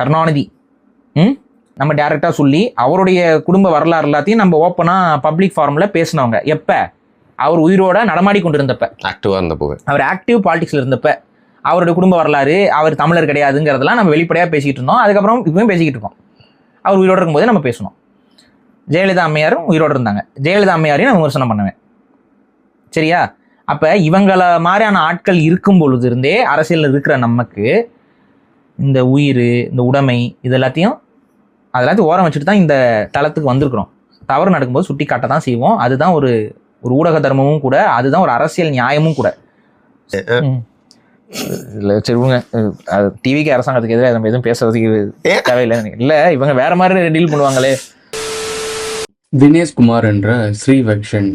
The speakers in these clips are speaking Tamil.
கருணாநிதி நம்ம டேரெக்டாக சொல்லி அவருடைய குடும்ப வரலாறு எல்லாத்தையும் நம்ம ஓப்பனாக பப்ளிக் ஃபார்மில் பேசினவங்க. எப்போ? அவர் உயிரோட நடமாடி கொண்டு இருந்தப்ப, ஆக்டிவாக இருந்தப்போ, அவர் ஆக்டிவ் பாலிடிக்ஸில் இருந்தப்ப அவருடைய குடும்ப வரலாறு, அவர் தமிழர் கிடையாதுங்கிறதெல்லாம் நம்ம வெளிப்படையாக பேசிக்கிட்டு இருந்தோம். அதுக்கப்புறம் இப்பவும் பேசிக்கிட்டு இருக்கோம். அவர் உயிரோடு இருக்கும்போதே நம்ம பேசணும். ஜெயலலிதா அம்மையாரும் உயிரோடு இருந்தாங்க. ஜெயலலிதா அம்மையாரையும் நான் விமர்சனம் பண்ணுவேன். சரியா? அப்போ இவங்கள மாதிரியான ஆட்கள் இருக்கும் பொழுது இருந்தே அரசியலில் இருக்கிற நமக்கு இந்த உயிர், இந்த உடைமை, இது எல்லாத்தையும் அதெல்லாத்தையும் ஓரம் வச்சுட்டு தான் இந்த தளத்துக்கு வந்திருக்கிறோம். தவறு நடக்கும்போது சுட்டி காட்ட தான் செய்வோம். அதுதான் ஒரு ஊடக தர்மமும் கூட, அதுதான் ஒரு அரசியல் நியாயமும் கூட. இல்லை சரி விடுங்க, டிவிக்கு அரசாங்கத்துக்கு எதிராக நம்ம எதுவும் பேசுறதுக்கு தேவையில்லை. இல்லை இவங்க வேற மாதிரி டீல் பண்ணுவாங்களே. தினேஷ்குமார் என்ற ஸ்ரீவக்ஷன்,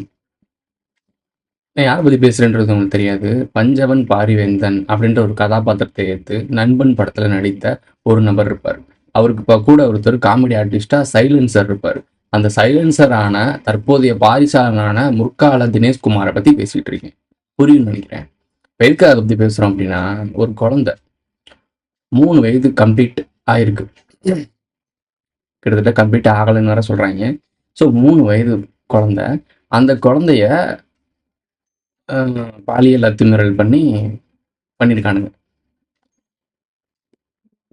யாரை பற்றி பேசுகிறேன்றது உங்களுக்கு தெரியாது. பஞ்சவன் பாரிவேந்தன் அப்படின்ற ஒரு கதாபாத்திரத்தை ஏற்று நண்பன் படத்தில் நடித்த ஒரு நபர் இருப்பார். அவருக்கு இப்போ கூட ஒருத்தர் காமெடி ஆர்டிஸ்டாக சைலன்சர் இருப்பார். அந்த சைலன்சரான தற்போதைய பாரிசாலனான முற்கால தினேஷ்குமாரை பற்றி பேசிகிட்டு இருக்கேன். புரியும்னு நினைக்கிறேன். எதுக்காக அதை பற்றி பேசுகிறோம் அப்படின்னா, ஒரு குழந்தை 3 வயது கம்ப்ளீட் ஆயிருக்கு, கிட்டத்தட்ட கம்ப்ளீட் ஆகலைன்னு வேற சொல்கிறாங்க. ஸோ 3 வயது குழந்தை, அந்த குழந்தைய பாலியல் அத்துமீறல் பண்ணியிருக்கானுங்க.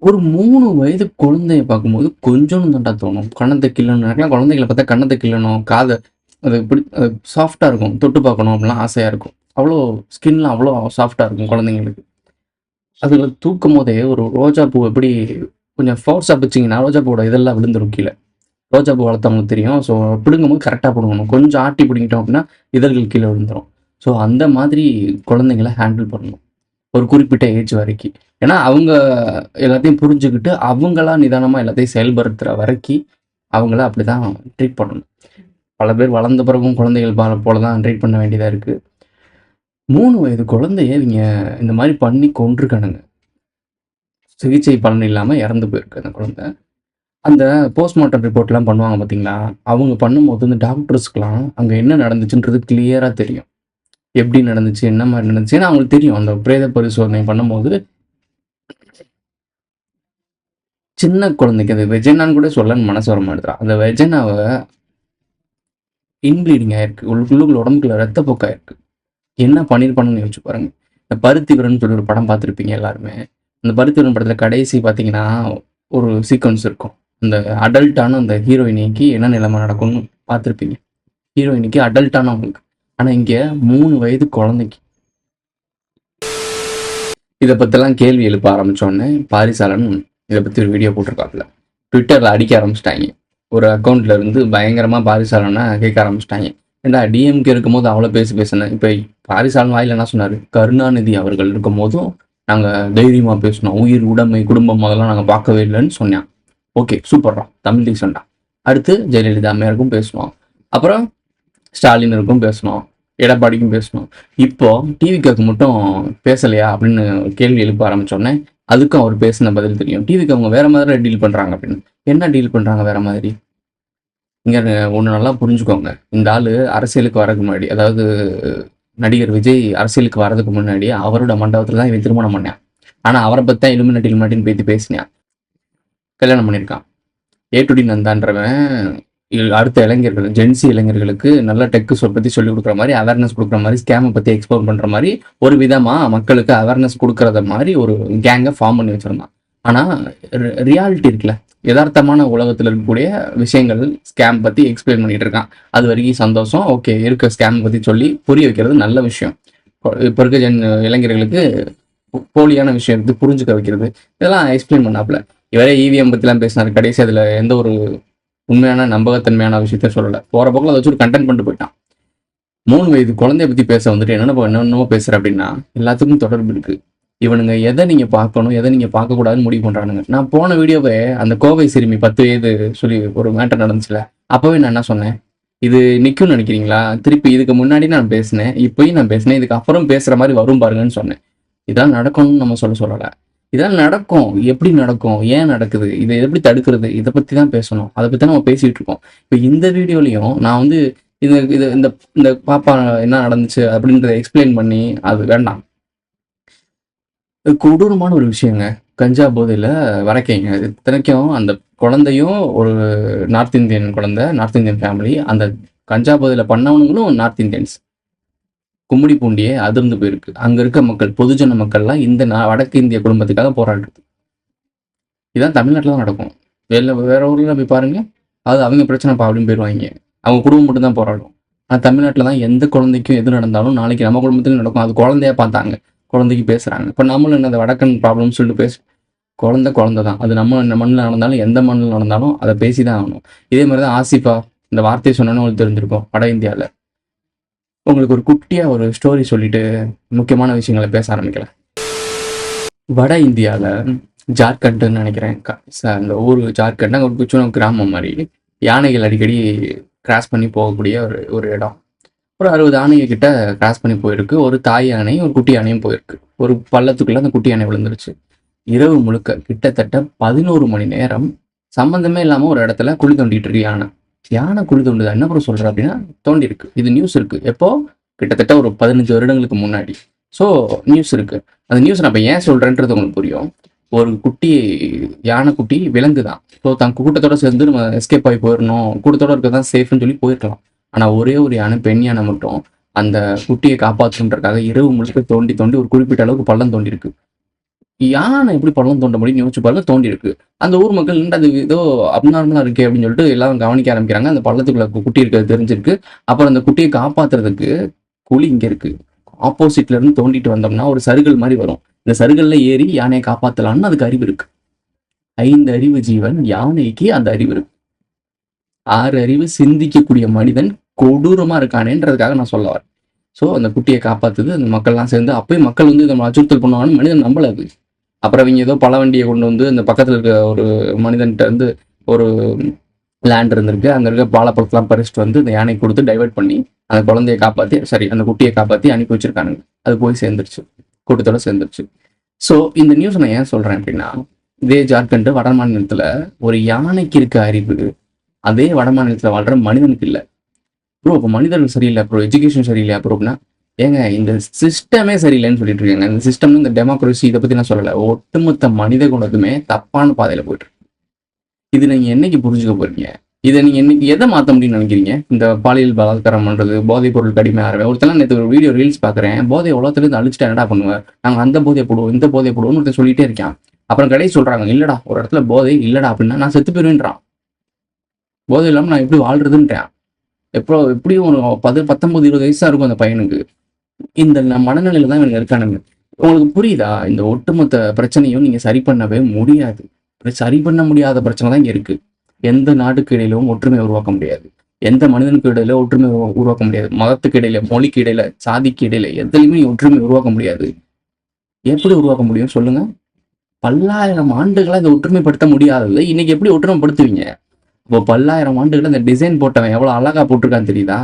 ஒரு 3 வயது குழந்தைய பார்க்கும்போது கொஞ்சம் தண்டா தோணும். கண்ணத்தை கிள்ளணும். எனக்குலாம் குழந்தைகளை பார்த்தா கண்ணத்தை கிள்ளணும், காதை அது சாஃப்டாக இருக்கும், தொட்டு பார்க்கணும் அப்படிலாம் ஆசையாக இருக்கும். அவ்வளோ ஸ்கின்லாம் அவ்வளோ சாஃப்டாக இருக்கும் குழந்தைங்களுக்கு. அதில் தூக்கும் போதே ஒரு ரோஜா பூ எப்படி கொஞ்சம் ஃபோர்ஸாக பிச்சிங்கன்னா ரோஜா பூவோட இதெல்லாம் விழுந்துடும் கீழே. ரோஜா பூ வளர்த்தவங்களுக்கு தெரியும். ஸோ பிடுங்கும் போது கரெக்டாக பிடுங்கணும். கொஞ்சம் ஆட்டி பிடிங்கிட்டோம் அப்படின்னா இதழ்கள் கீழே விழுந்துடும். ஸோ அந்த மாதிரி குழந்தைங்களை ஹேண்டில் பண்ணணும் ஒரு குறிப்பிட்ட ஏஜ் வரைக்கும். ஏன்னா அவங்க எல்லாத்தையும் புரிஞ்சுக்கிட்டு அவங்களா நிதானமாக எல்லாத்தையும் செயல்படுத்துகிற வரைக்கும் அவங்கள அப்படி தான் ட்ரீட் பண்ணணும். பல பேர் வளர்ந்த பிறகும் குழந்தைகள் போல தான் ட்ரீட் பண்ண வேண்டியதாக இருக்குது. 3 வயது குழந்தைய இவங்க இந்த மாதிரி பண்ணி கொண்டிருக்கானுங்க. சிகிச்சை பலன் இல்லாமல் இறந்து போயிருக்கு அந்த குழந்தை. அந்த போஸ்ட்மார்ட்டம் ரிப்போர்ட்லாம் பண்ணுவாங்க பார்த்தீங்களா, அவங்க பண்ணும்போது இந்த டாக்டர்ஸ்க்கெலாம் அங்கே என்ன நடந்துச்சுன்றது கிளியராக தெரியும். எப்படி நடந்துச்சு, என்ன மாதிரி நடந்துச்சுன்னு அவங்களுக்கு தெரியும். அந்த பிரேத பரிசோதனை பண்ணும்போது சின்ன குழந்தைக்கு அது வெஜைனான்னு கூட சொல்லன்னு மனசு வர மாட்டேதுரா. அந்த வெஜைனாவை இன்ப்ளீடிங் ஆயிருக்கு, உள்ளுக்குள்ள உடம்புக்குள்ள ரத்தப்போக்கு ஆயிருக்கு. என்ன பண்ணியிருப்பானுன்னு யோசிச்சு பாருங்க. இந்த பருத்திவரன் சொல்லி ஒரு படம் பார்த்துருப்பீங்க எல்லாருமே. அந்த பருத்திவரன் படத்தில் கடைசி பார்த்தீங்கன்னா ஒரு சீக்வன்ஸ் இருக்கும். அந்த அடல்ட்டான அந்த ஹீரோயினிக்கு என்ன நிலைமை நடக்கும்னு பார்த்துருப்பீங்க. ஹீரோயினிக்கு அடல்ட்டானவங்களுக்கு. ஆனால் இங்கே 3 வயது குழந்தைக்கு. இதை பற்றிலாம் கேள்வி எழுப்ப ஆரம்பித்தோடனே பாரிசாலன் இதை பற்றி ஒரு வீடியோ போட்டிருக்காப்புல. ட்விட்டரில் அடிக்க ஆரம்பிச்சிட்டாங்க. ஒரு அக்கௌண்ட்ல இருந்து பயங்கரமாக பாரிசாலனை கேட்க ஆரம்பிச்சிட்டாங்க. ஏண்டா டிஎம்கே இருக்கும்போது அவ்வளோ பேசினேன். இப்போ பாரிசாலன் வாயில் என்ன சொன்னார்? கருணாநிதி அவர்கள் இருக்கும் போதும் நாங்கள் தைரியமாக பேசினோம், உயிர், உடைமை, குடும்பம் அதெல்லாம் நாங்கள் பார்க்கவே இல்லைன்னு சொன்னேன். ஓகே, சூப்பர்ரா, தமிழ் டீசண்டா. அடுத்து ஜெயலலிதா அம்மையாருக்கும் பேசணும், அப்புறம் ஸ்டாலினருக்கும் பேசணும், எடப்பாடிக்கும் பேசணும். இப்போ டிவிக்கு மட்டும் பேசலையா அப்படின்னு கேள்வி எழுப்ப ஆரம்பிச்சோடனே அதுக்கும் அவர் பேசின பதில் தெரியும். டிவிக்கு அவங்க வேற மாதிரி டீல் பண்ணுறாங்க அப்படின்னு. என்ன டீல் பண்ணுறாங்க வேற மாதிரி? இங்கே ஒன்று நல்லா புரிஞ்சுக்கோங்க. இந்த ஆள் அரசியலுக்கு வரதுக்கு முன்னாடி, அதாவது நடிகர் விஜய் அரசியலுக்கு வர்றதுக்கு முன்னாடி அவரோட மண்டபத்தில் தான் இவன் திருமணம் பண்ணான். ஆனால் அவரை பற்றி தான் இலுமினாட்டின்னு பேசி பேசினான். கல்யாணம் பண்ணியிருக்கான். ஏ.டி. நந்தான்றவன் அடுத்த இளைஞர்கள், ஜென்சி இளைஞர்களுக்கு நல்ல டெக்கு பற்றி சொல்லிக் கொடுக்குற மாதிரி, அவேர்னஸ் கொடுக்குற மாதிரி, ஸ்கேமை பற்றி எக்ஸ்ப்ளோர் பண்ணுற மாதிரி ஒரு விதமாக மக்களுக்கு அவேர்னஸ் கொடுக்குறத மாதிரி ஒரு கேங்கை ஃபார்ம் பண்ணி வச்சுருந்தான். ஆனால் ரியாலிட்டி இருக்குல்ல, யதார்த்தமான உலகத்தில் இருக்கக்கூடிய விஷயங்கள் ஸ்கேம் பற்றி எக்ஸ்பிளைன் பண்ணிட்டு இருக்கான். அது வரைக்கும் சந்தோஷம். ஓகே, இருக்க ஸ்கேம் பற்றி சொல்லி புரிய வைக்கிறது நல்ல விஷயம். இப்போ இருக்க இளைஞர்களுக்கு போலியான விஷயத்தை புரிஞ்சுக்க வைக்கிறது, இதெல்லாம் எக்ஸ்பிளைன் பண்ணாப்புல. இவரே இவிஎம் பற்றிலாம் பேசினார். கடைசி அதில் எந்த ஒரு உண்மையான நம்பகத்தன்மையான விஷயத்த சொல்லலை. போகிற போக்கில் அதை வச்சு ஒரு கண்டென்ட் பண்ணிட்டு போயிட்டான். 3 வயது குழந்தைய பற்றி பேச வந்துட்டு என்னென்னமோ பேசுகிற அப்படின்னா எல்லாத்துக்கும் தொடர்பு இருக்குது. இவனுங்க எதை நீங்கள் பார்க்கணும், எதை நீங்கள் பார்க்கக்கூடாதுன்னு முடிவு பண்ணுறானுங்க. நான் போன வீடியோவே அந்த கோவை சிறுமி 10 வயது சொல்லி ஒரு மேட்டர் நடந்துச்சுல, அப்போவே நான் என்ன சொன்னேன்? இது நிற்கும்னு நினைக்கிறீங்களா? திருப்பி இதுக்கு முன்னாடி நான் பேசினேன், இப்போயும் நான் பேசினேன், இதுக்கு அப்புறம் பேசுகிற மாதிரி வரும் பாருங்கன்னு சொன்னேன். இதெல்லாம் நடக்கணும்னு நம்ம சொல்லலை. இதெல்லாம் நடக்கும். எப்படி நடக்கும், ஏன் நடக்குது, இதை எப்படி தடுக்கிறது, இதை பற்றி தான் பேசணும். அதை பற்றி நம்ம பேசிகிட்டு இருக்கோம். இப்போ இந்த வீடியோலையும் நான் இந்த பாப்பா என்ன நடந்துச்சு அப்படின்றத எக்ஸ்பிளைன் பண்ணி அது வேண்டாம். கொடூரமான ஒரு விஷயங்க. கஞ்சா போதையில் வரைக்கைங்க. இத்தனைக்கும் அந்த குழந்தையும் ஒரு நார்த் இந்தியன் ஃபேமிலி. அந்த கஞ்சா போதையில் பண்ணவனுங்களும் நார்த் இந்தியன்ஸ். கும்மிடி பூண்டியே அதிர்ந்து போயிருக்கு. அங்க இருக்க மக்கள், பொதுஜன மக்கள்லாம் இந்த வடக்கு இந்திய குடும்பத்துக்காக போராடுறது. இதான் தமிழ்நாட்டில் தான் நடக்கும். வேற ஊர்ல போய் பாருங்க, அது அவங்க பிரச்சனைப்பா அப்படின்னு போயிடுவாங்க. அவங்க குடும்பம் மட்டும் தான் போராடும். ஆனால் தமிழ்நாட்டில் தான் எந்த குழந்தைக்கும் எது நடந்தாலும் நாளைக்கு நம்ம குடும்பத்திலும் நடக்கும். அது குழந்தையா பார்த்தாங்க, குழந்தைக்கு பேசுறாங்க. இப்போ நம்மளும் என்ன வடக்கன் ப்ராப்ளம்னு சொல்லிட்டு குழந்தை தான். அது நம்ம மண்ணில் நடந்தாலும் எந்த மண்ணில் நடந்தாலும் அதை பேசி தான் ஆகணும். இதே மாதிரி தான் ஆசிஃபா இந்த வார்த்தையை சொன்னோன்னு உங்களுக்கு தெரிஞ்சிருக்கும். வட இந்தியாவில் உங்களுக்கு ஒரு குட்டியா ஒரு ஸ்டோரி சொல்லிட்டு முக்கியமான விஷயங்களை பேச ஆரம்பிக்கலாம். வட இந்தியாவில் ஜார்க்கண்ட்னு நினைக்கிறேன், அந்த ஊர் ஜார்க்கண்ட், அங்கே ஒரு சின்ன கிராமம் மாதிரி. யானைகள் அடிக்கடி கிராஸ் பண்ணி போகக்கூடிய ஒரு இடம். ஒரு 60 யானைகள் கிட்ட கிராஸ் பண்ணி போயிருக்கு. ஒரு தாய் யானை ஒரு குட்டி யானையும் போயிருக்கு. ஒரு பள்ளத்துக்குள்ள அந்த குட்டி யானை விழுந்துருச்சு. இரவு முழுக்க கிட்டத்தட்ட 11 மணி நேரம் சம்பந்தமே இல்லாமல் ஒரு இடத்துல குழி தோண்டிட்டு இருக்கு யானை. யானை குழி தோண்டுதா என்ன கூட சொல்ற அப்படின்னா தோண்டி இருக்கு. இது நியூஸ் இருக்கு. எப்போ? கிட்டத்தட்ட ஒரு 15 வருடங்களுக்கு முன்னாடி. ஸோ நியூஸ் இருக்கு. அந்த நியூஸ் நான் இப்போ ஏன் சொல்றேன்றது உங்களுக்கு புரியும். ஒரு குட்டி யானை குட்டி விலங்கு தான். ஸோ தன் கூட்டத்தோட சேர்ந்து நம்ம எஸ்கேப் ஆகி போயிடணும், கூட்டத்தோட இருக்க தான் சேஃப்னு சொல்லி போயிருக்கலாம். ஆனால் ஒரே ஒரு யானை, பெண் யானை மட்டும் அந்த குட்டியை காப்பாற்றுன்றதுக்காக இரவு முழுக்க தோண்டி தோண்டி ஒரு குறிப்பிட்ட அளவுக்கு பள்ளம் தோண்டி இருக்கு. யானை எப்படி பள்ளம் தோண்ட முடியும் யோசிச்சு பாருங்க. தோண்டி இருக்கு. அந்த ஊர் மக்கள் அது ஏதோ அப்நார்மலா இருக்கே அப்படின்னு சொல்லிட்டு எல்லாரும் கவனிக்க ஆரம்பிக்கிறாங்க. அந்த பள்ளத்துக்குள்ள குட்டி இருக்கிறது தெரிஞ்சிருக்கு. அப்புறம் அந்த குட்டியை காப்பாத்துறதுக்கு குழி இங்க இருக்கு. ஆப்போசிட்ல இருந்து தோண்டிட்டு வந்தோம்னா ஒரு சருகல் மாதிரி வரும். இந்த சருகல்ல ஏறி யானையை காப்பாத்தலாம்னு அதுக்கு அறிவு இருக்கு. 5 அறிவு ஜீவன், யானைக்கு அந்த அறிவு இருக்கு. 6 அறிவு சிந்திக்கக்கூடிய மனிதன் கொடூரமா இருக்கானேன்றதுக்காக நான் சொல்ல வரேன். ஸோ அந்த குட்டியை காப்பாத்துது அந்த மக்கள்லாம் சேர்ந்து. அப்பயும் மக்கள் வந்து இதை அச்சுறுத்தல் பண்ணுவாங்கன்னு மனிதன் நம்பலாது. அப்புறம் அவங்க ஏதோ பல வண்டியை கொண்டு வந்து அந்த பக்கத்தில் இருக்க ஒரு மனிதன்கிட்ட இருந்து ஒரு லேண்ட் இருந்திருக்கு. அங்கே இருக்க பாலப்பழத்தெல்லாம் பறிச்சுட்டு வந்து இந்த யானை கொடுத்து டைவெர்ட் பண்ணி அந்த குழந்தையை காப்பாற்றி அந்த குட்டியை காப்பாற்றி அனுப்பி வச்சிருக்கானுங்க. அது போய் சேர்ந்துருச்சு, கூட்டத்தோட சேர்ந்துருச்சு. ஸோ இந்த நியூஸ் நான் ஏன் சொல்கிறேன் அப்படின்னா, இதே ஜார்க்கண்ட் வட மாநிலத்தில் ஒரு யானைக்கு இருக்க அறிவு அதே வட மாநிலத்தில் வாழ்கிற மனிதனுக்கு இல்லை. ப்ரோ இப்போ மனிதர்கள் சரியில்லை, அப்புறம் எஜுகேஷன் சரியில்லை, அப்புறம் அப்படின்னா ஏங்க இந்த சிஸ்டமே சரியில்லைன்னு சொல்லிட்டு இருக்காங்க. இந்த சிஸ்டம், இந்த டெமோக்ரஸி, இதை பற்றி நான் சொல்லலை. ஒட்டுமொத்த மனித குணத்துமே தப்பான பாதையில் போயிட்டு இருக்கு. இது நீங்கள் என்னைக்கு புரிஞ்சுக்க போறீங்க? இதை நீங்கள் என்னைக்கு எதை மாற்ற முடியும்னு நினைக்கிறீங்க? இந்த பாலியல் பலாத்காரம் பண்ணுறது, போதைப் பொருள் கடுமையாக ஆரம்பி. ஒருத்தலாம் நேற்று ஒரு வீடியோ ரீல்ஸ் பார்க்குறேன். போதை உலகத்துலேருந்து அழிச்சிட்டு என்னடா பண்ணுவேன், நாங்கள் அந்த போதையை போடுவோம் இந்த போதையை போடுவோம்னு ஒருத்தர் சொல்லிட்டே இருக்கான். அப்புறம் கடைசி சொல்கிறாங்க இல்லடா ஒரு இடத்துல போதை இல்லடா அப்படின்னா நான் செத்து போயிருவேன்றான். போதை இல்லாமல் நான் எப்படி வாழ்றதுன்றான். எப்படியும் ஒரு 19, 20 வயசா இருக்கும் அந்த பையனுக்கு. இந்த மனநிலையில தான் இவங்க இருக்கானுங்க. உங்களுக்கு புரியுதா? இந்த ஒட்டுமொத்த பிரச்சனையும் நீங்க சரி பண்ணவே முடியாது. சரி பண்ண முடியாத பிரச்சனை தான் இங்க இருக்கு. எந்த நாட்டுக்கு இடையிலும் ஒற்றுமை உருவாக்க முடியாது. எந்த மனிதனுக்கு இடையில ஒற்றுமை உருவாக்க முடியாது. மதத்துக்கு இடையில, மொழிக்கு இடையில, சாதிக்கு இடையில எதுலையுமே ஒற்றுமை உருவாக்க முடியாது. எப்படி உருவாக்க முடியும் சொல்லுங்க? பல்லாயிரம் ஆண்டுகளா இதை ஒற்றுமைப்படுத்த முடியாதது இன்னைக்கு எப்படி ஒற்றுமைப்படுத்துவீங்க? இப்போ பல்லாயிரம் ஆண்டுகள் அந்த டிசைன் போட்டவன் எவ்வளவு அழகா போட்டிருக்கான்னு தெரியுதா?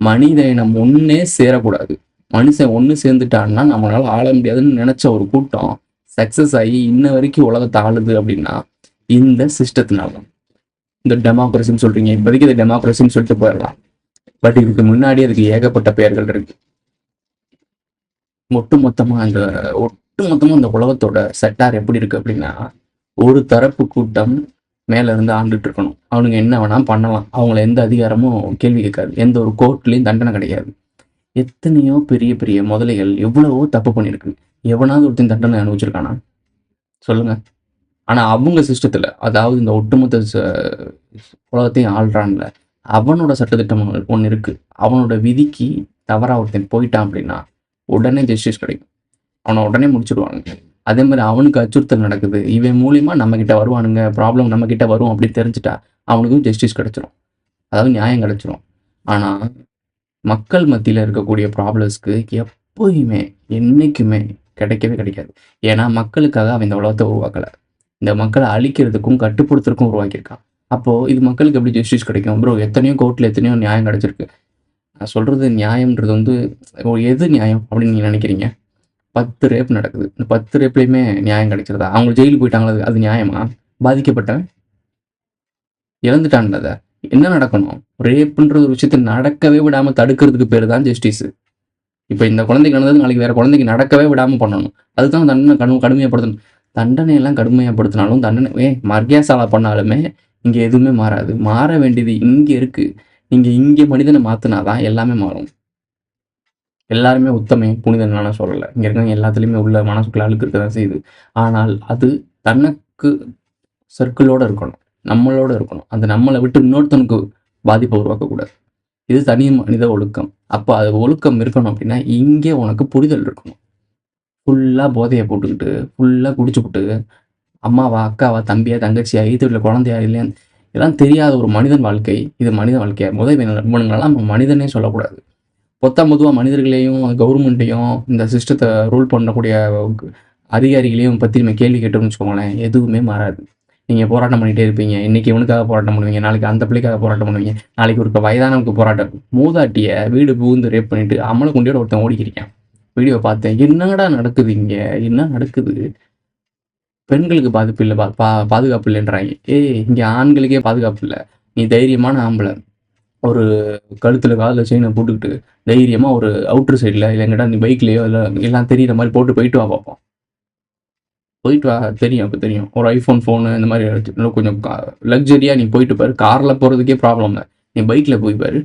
மனித இனம் ஒன்னே சேரக்கூடாது. மனுஷன் ஒன்று சேர்ந்துட்டான்னா நம்மளால ஆள முடியாதுன்னு நினைச்ச ஒரு கூட்டம் சக்சஸ் ஆகி இன்ன வரைக்கும் உலகத்தை ஆளுது அப்படின்னா இந்த சிஸ்டத்தினால. இந்த டெமோக்ரஸின்னு சொல்றீங்க, இப்போதைக்கு இது டெமோக்ரஸின்னு சொல்லிட்டு போயிடலாம். பட் இதுக்கு முன்னாடி அதுக்கு ஏகப்பட்ட பெயர்கள் இருக்கு. ஒட்டுமொத்தமா இந்த உலகத்தோட செட்டார் எப்படி இருக்கு அப்படின்னா, ஒரு தரப்பு கூட்டம் மேல இருந்து ஆண்டுட்டு இருக்கணும். அவனுங்க என்ன வேணா பண்ணலாம். அவங்கள எந்த அதிகாரமும் கேள்வி கேட்காது. எந்த ஒரு கோர்ட்லயும் தண்டனை கிடையாது. எத்தனையோ பெரிய பெரிய முதலைகள் எவ்வளவோ தப்பு பண்ணிருக்கு. எவனாவது ஒருத்தன் தண்டனை அனுபவிச்சிருக்கானா சொல்லுங்க? ஆனா அவங்க சிஸ்டத்துல, அதாவது இந்த ஒட்டுமொத்த உலகத்தையும் ஆள்றான்ல, அவனோட சட்டத்திட்டம் ஒன்று இருக்கு. அவனோட விதிக்கு தவறா ஒருத்தன் போயிட்டான் அப்படின்னா உடனே ஜஸ்டிஸ் கிடைக்கும். அவனை உடனே முடிச்சிடுவாங்க. அதே மாதிரி அவனுக்கு அச்சுறுத்தல் நடக்குது, இவன் மூலியமா நம்ம கிட்ட வருவானுங்க, ப்ராப்ளம் நம்ம கிட்ட வரும் அப்படின்னு தெரிஞ்சுட்டா அவனுக்கும் ஜஸ்டிஸ் கிடைச்சிரும், அதாவது நியாயம் கிடைச்சிரும். ஆனா மக்கள் மத்தியில இருக்கக்கூடிய ப்ராப்ளம்ஸ்க்கு எப்போயுமே என்னைக்குமே கிடைக்கவே கிடைக்காது. ஏன்னா மக்களுக்காக அவன் இந்த உலகத்தை உருவாக்கல. இந்த மக்களை அழிக்கிறதுக்கும் கட்டுப்படுத்துறதுக்கும் உருவாக்கியிருக்கான். அப்போ இது மக்களுக்கு எப்படி ஜஸ்டிஸ் கிடைக்கும் ப்ரோ? எத்தனையோ கோர்ட்ல எத்தனையோ நியாயம் கிடைச்சிருக்கு. நான் சொல்றது நியாயம்ன்றது வந்து எது நியாயம் அப்படின்னு நீங்க நினைக்கிறீங்க? 10 ரேப் நடக்குது. இந்த 10 ரேப்லையுமே நியாயம் கிடைச்சிருதா? அவங்க ஜெயிலுக்கு போயிட்டாங்களா? அது நியாயமா? பாதிக்கப்பட்டவன் இழந்துட்டான்ல, என்ன நடக்கணும்? ரேப்புன்ற ஒரு விஷயத்தை நடக்கவே விடாம தடுக்கிறதுக்கு பேர் தான் ஜஸ்டிஸ். இப்போ இந்த குழந்தைக்கு நடந்தது நாளைக்கு வேற குழந்தைக்கு நடக்கவே விடாம பண்ணணும். அதுதான் தண்டனை கடுமையாப்படுத்தணும். தண்டனையெல்லாம் கடுமையாப்படுத்தினாலும் மர்யாசாலா பண்ணாலுமே இங்கே எதுவுமே மாறாது. மாற வேண்டியது இங்கே இருக்குது. நீங்கள் இங்கே மனிதனை மாற்றினாதான் எல்லாமே மாறும். எல்லாருமே உத்தமை புனிதன் நான் சொல்லலை. இங்கே இருக்காங்க எல்லாத்துலேயுமே உள்ள மனசுக்குள்ள அழுக்கு இருக்க தான் செய்யுது. ஆனால் அது தனக்கு சர்க்கிளோடு இருக்கணும், நம்மளோட இருக்கணும். அது நம்மளை விட்டு இன்னொருத்தனுக்கு பாதிப்பை உருவாக்கக்கூடாது. இது தனி மனித ஒழுக்கம். அப்போ அது ஒழுக்கம் இருக்கணும் அப்படின்னா இங்கே உனக்கு புரிதல் இருக்கணும். ஃபுல்லாக போதையை போட்டுக்கிட்டு ஃபுல்லாக குடிச்சுப்புட்டு அம்மாவா அக்காவா தம்பியா தங்கச்சியா எய்த்து வீட்டில் குழந்தையா இல்லையா இதெல்லாம் தெரியாத ஒரு மனிதன் வாழ்க்கை. இது மனித வாழ்க்கையா? நண்பனுங்களெல்லாம் நம்ம மனிதனே சொல்லக்கூடாது. பொதுவாக மனிதர்களையும் கவர்மெண்ட்டையும் இந்த சிஸ்டத்தை ரூல் பண்ணக்கூடிய அதிகாரிகளையும் பற்றி நம்ம கேள்வி கேட்டோம்னு வச்சுக்கோங்களேன், எதுவுமே மாறாது. நீங்கள் போராட்டம் பண்ணிகிட்டே இருப்பீங்க. இன்றைக்கி இவனுக்காக போராட்டம் பண்ணுவீங்க, நாளைக்கு அந்த பிள்ளைக்காக போராட்டம் பண்ணுவீங்க, நாளைக்கு ஒரு வயதானவனுக்கு போராட்டம். மூதாட்டியை வீடு புகுந்து ரேப் பண்ணிவிட்டு அம்மளை கொண்டியோட ஒருத்தன் ஓடிக்கிறீங்க. வீடியோ பார்த்தேன். என்னடா நடக்குது இங்கே? என்ன நடக்குது? பெண்களுக்கு பாதிப்பு இல்லை, பாதுகாப்பு இல்லைன்றாங்க. இங்கே ஆண்களுக்கே பாதுகாப்பு இல்லை. நீ தைரியமான ஆம்பளை ஒரு கழுத்தில் காலில் செயினை போட்டுக்கிட்டு தைரியமாக ஒரு அவுட்ரு சைடில் இல்லைங்கடா நீ பைக்லேயோ இல்லை எல்லாம் தெரியிற மாதிரி போட்டு போயிட்டு வா பார்ப்போம். போயிட்டு வா, தெரியும். அப்போ தெரியும். ஒரு ஐஃபோன் ஃபோனு இந்த மாதிரி கொஞ்சம் லக்ஸரியாக நீ போயிட்டு பாரு. காரில் போகிறதுக்கே ப்ராப்ளம் இல்லை, நீ பைக்கில் போய் பாரு,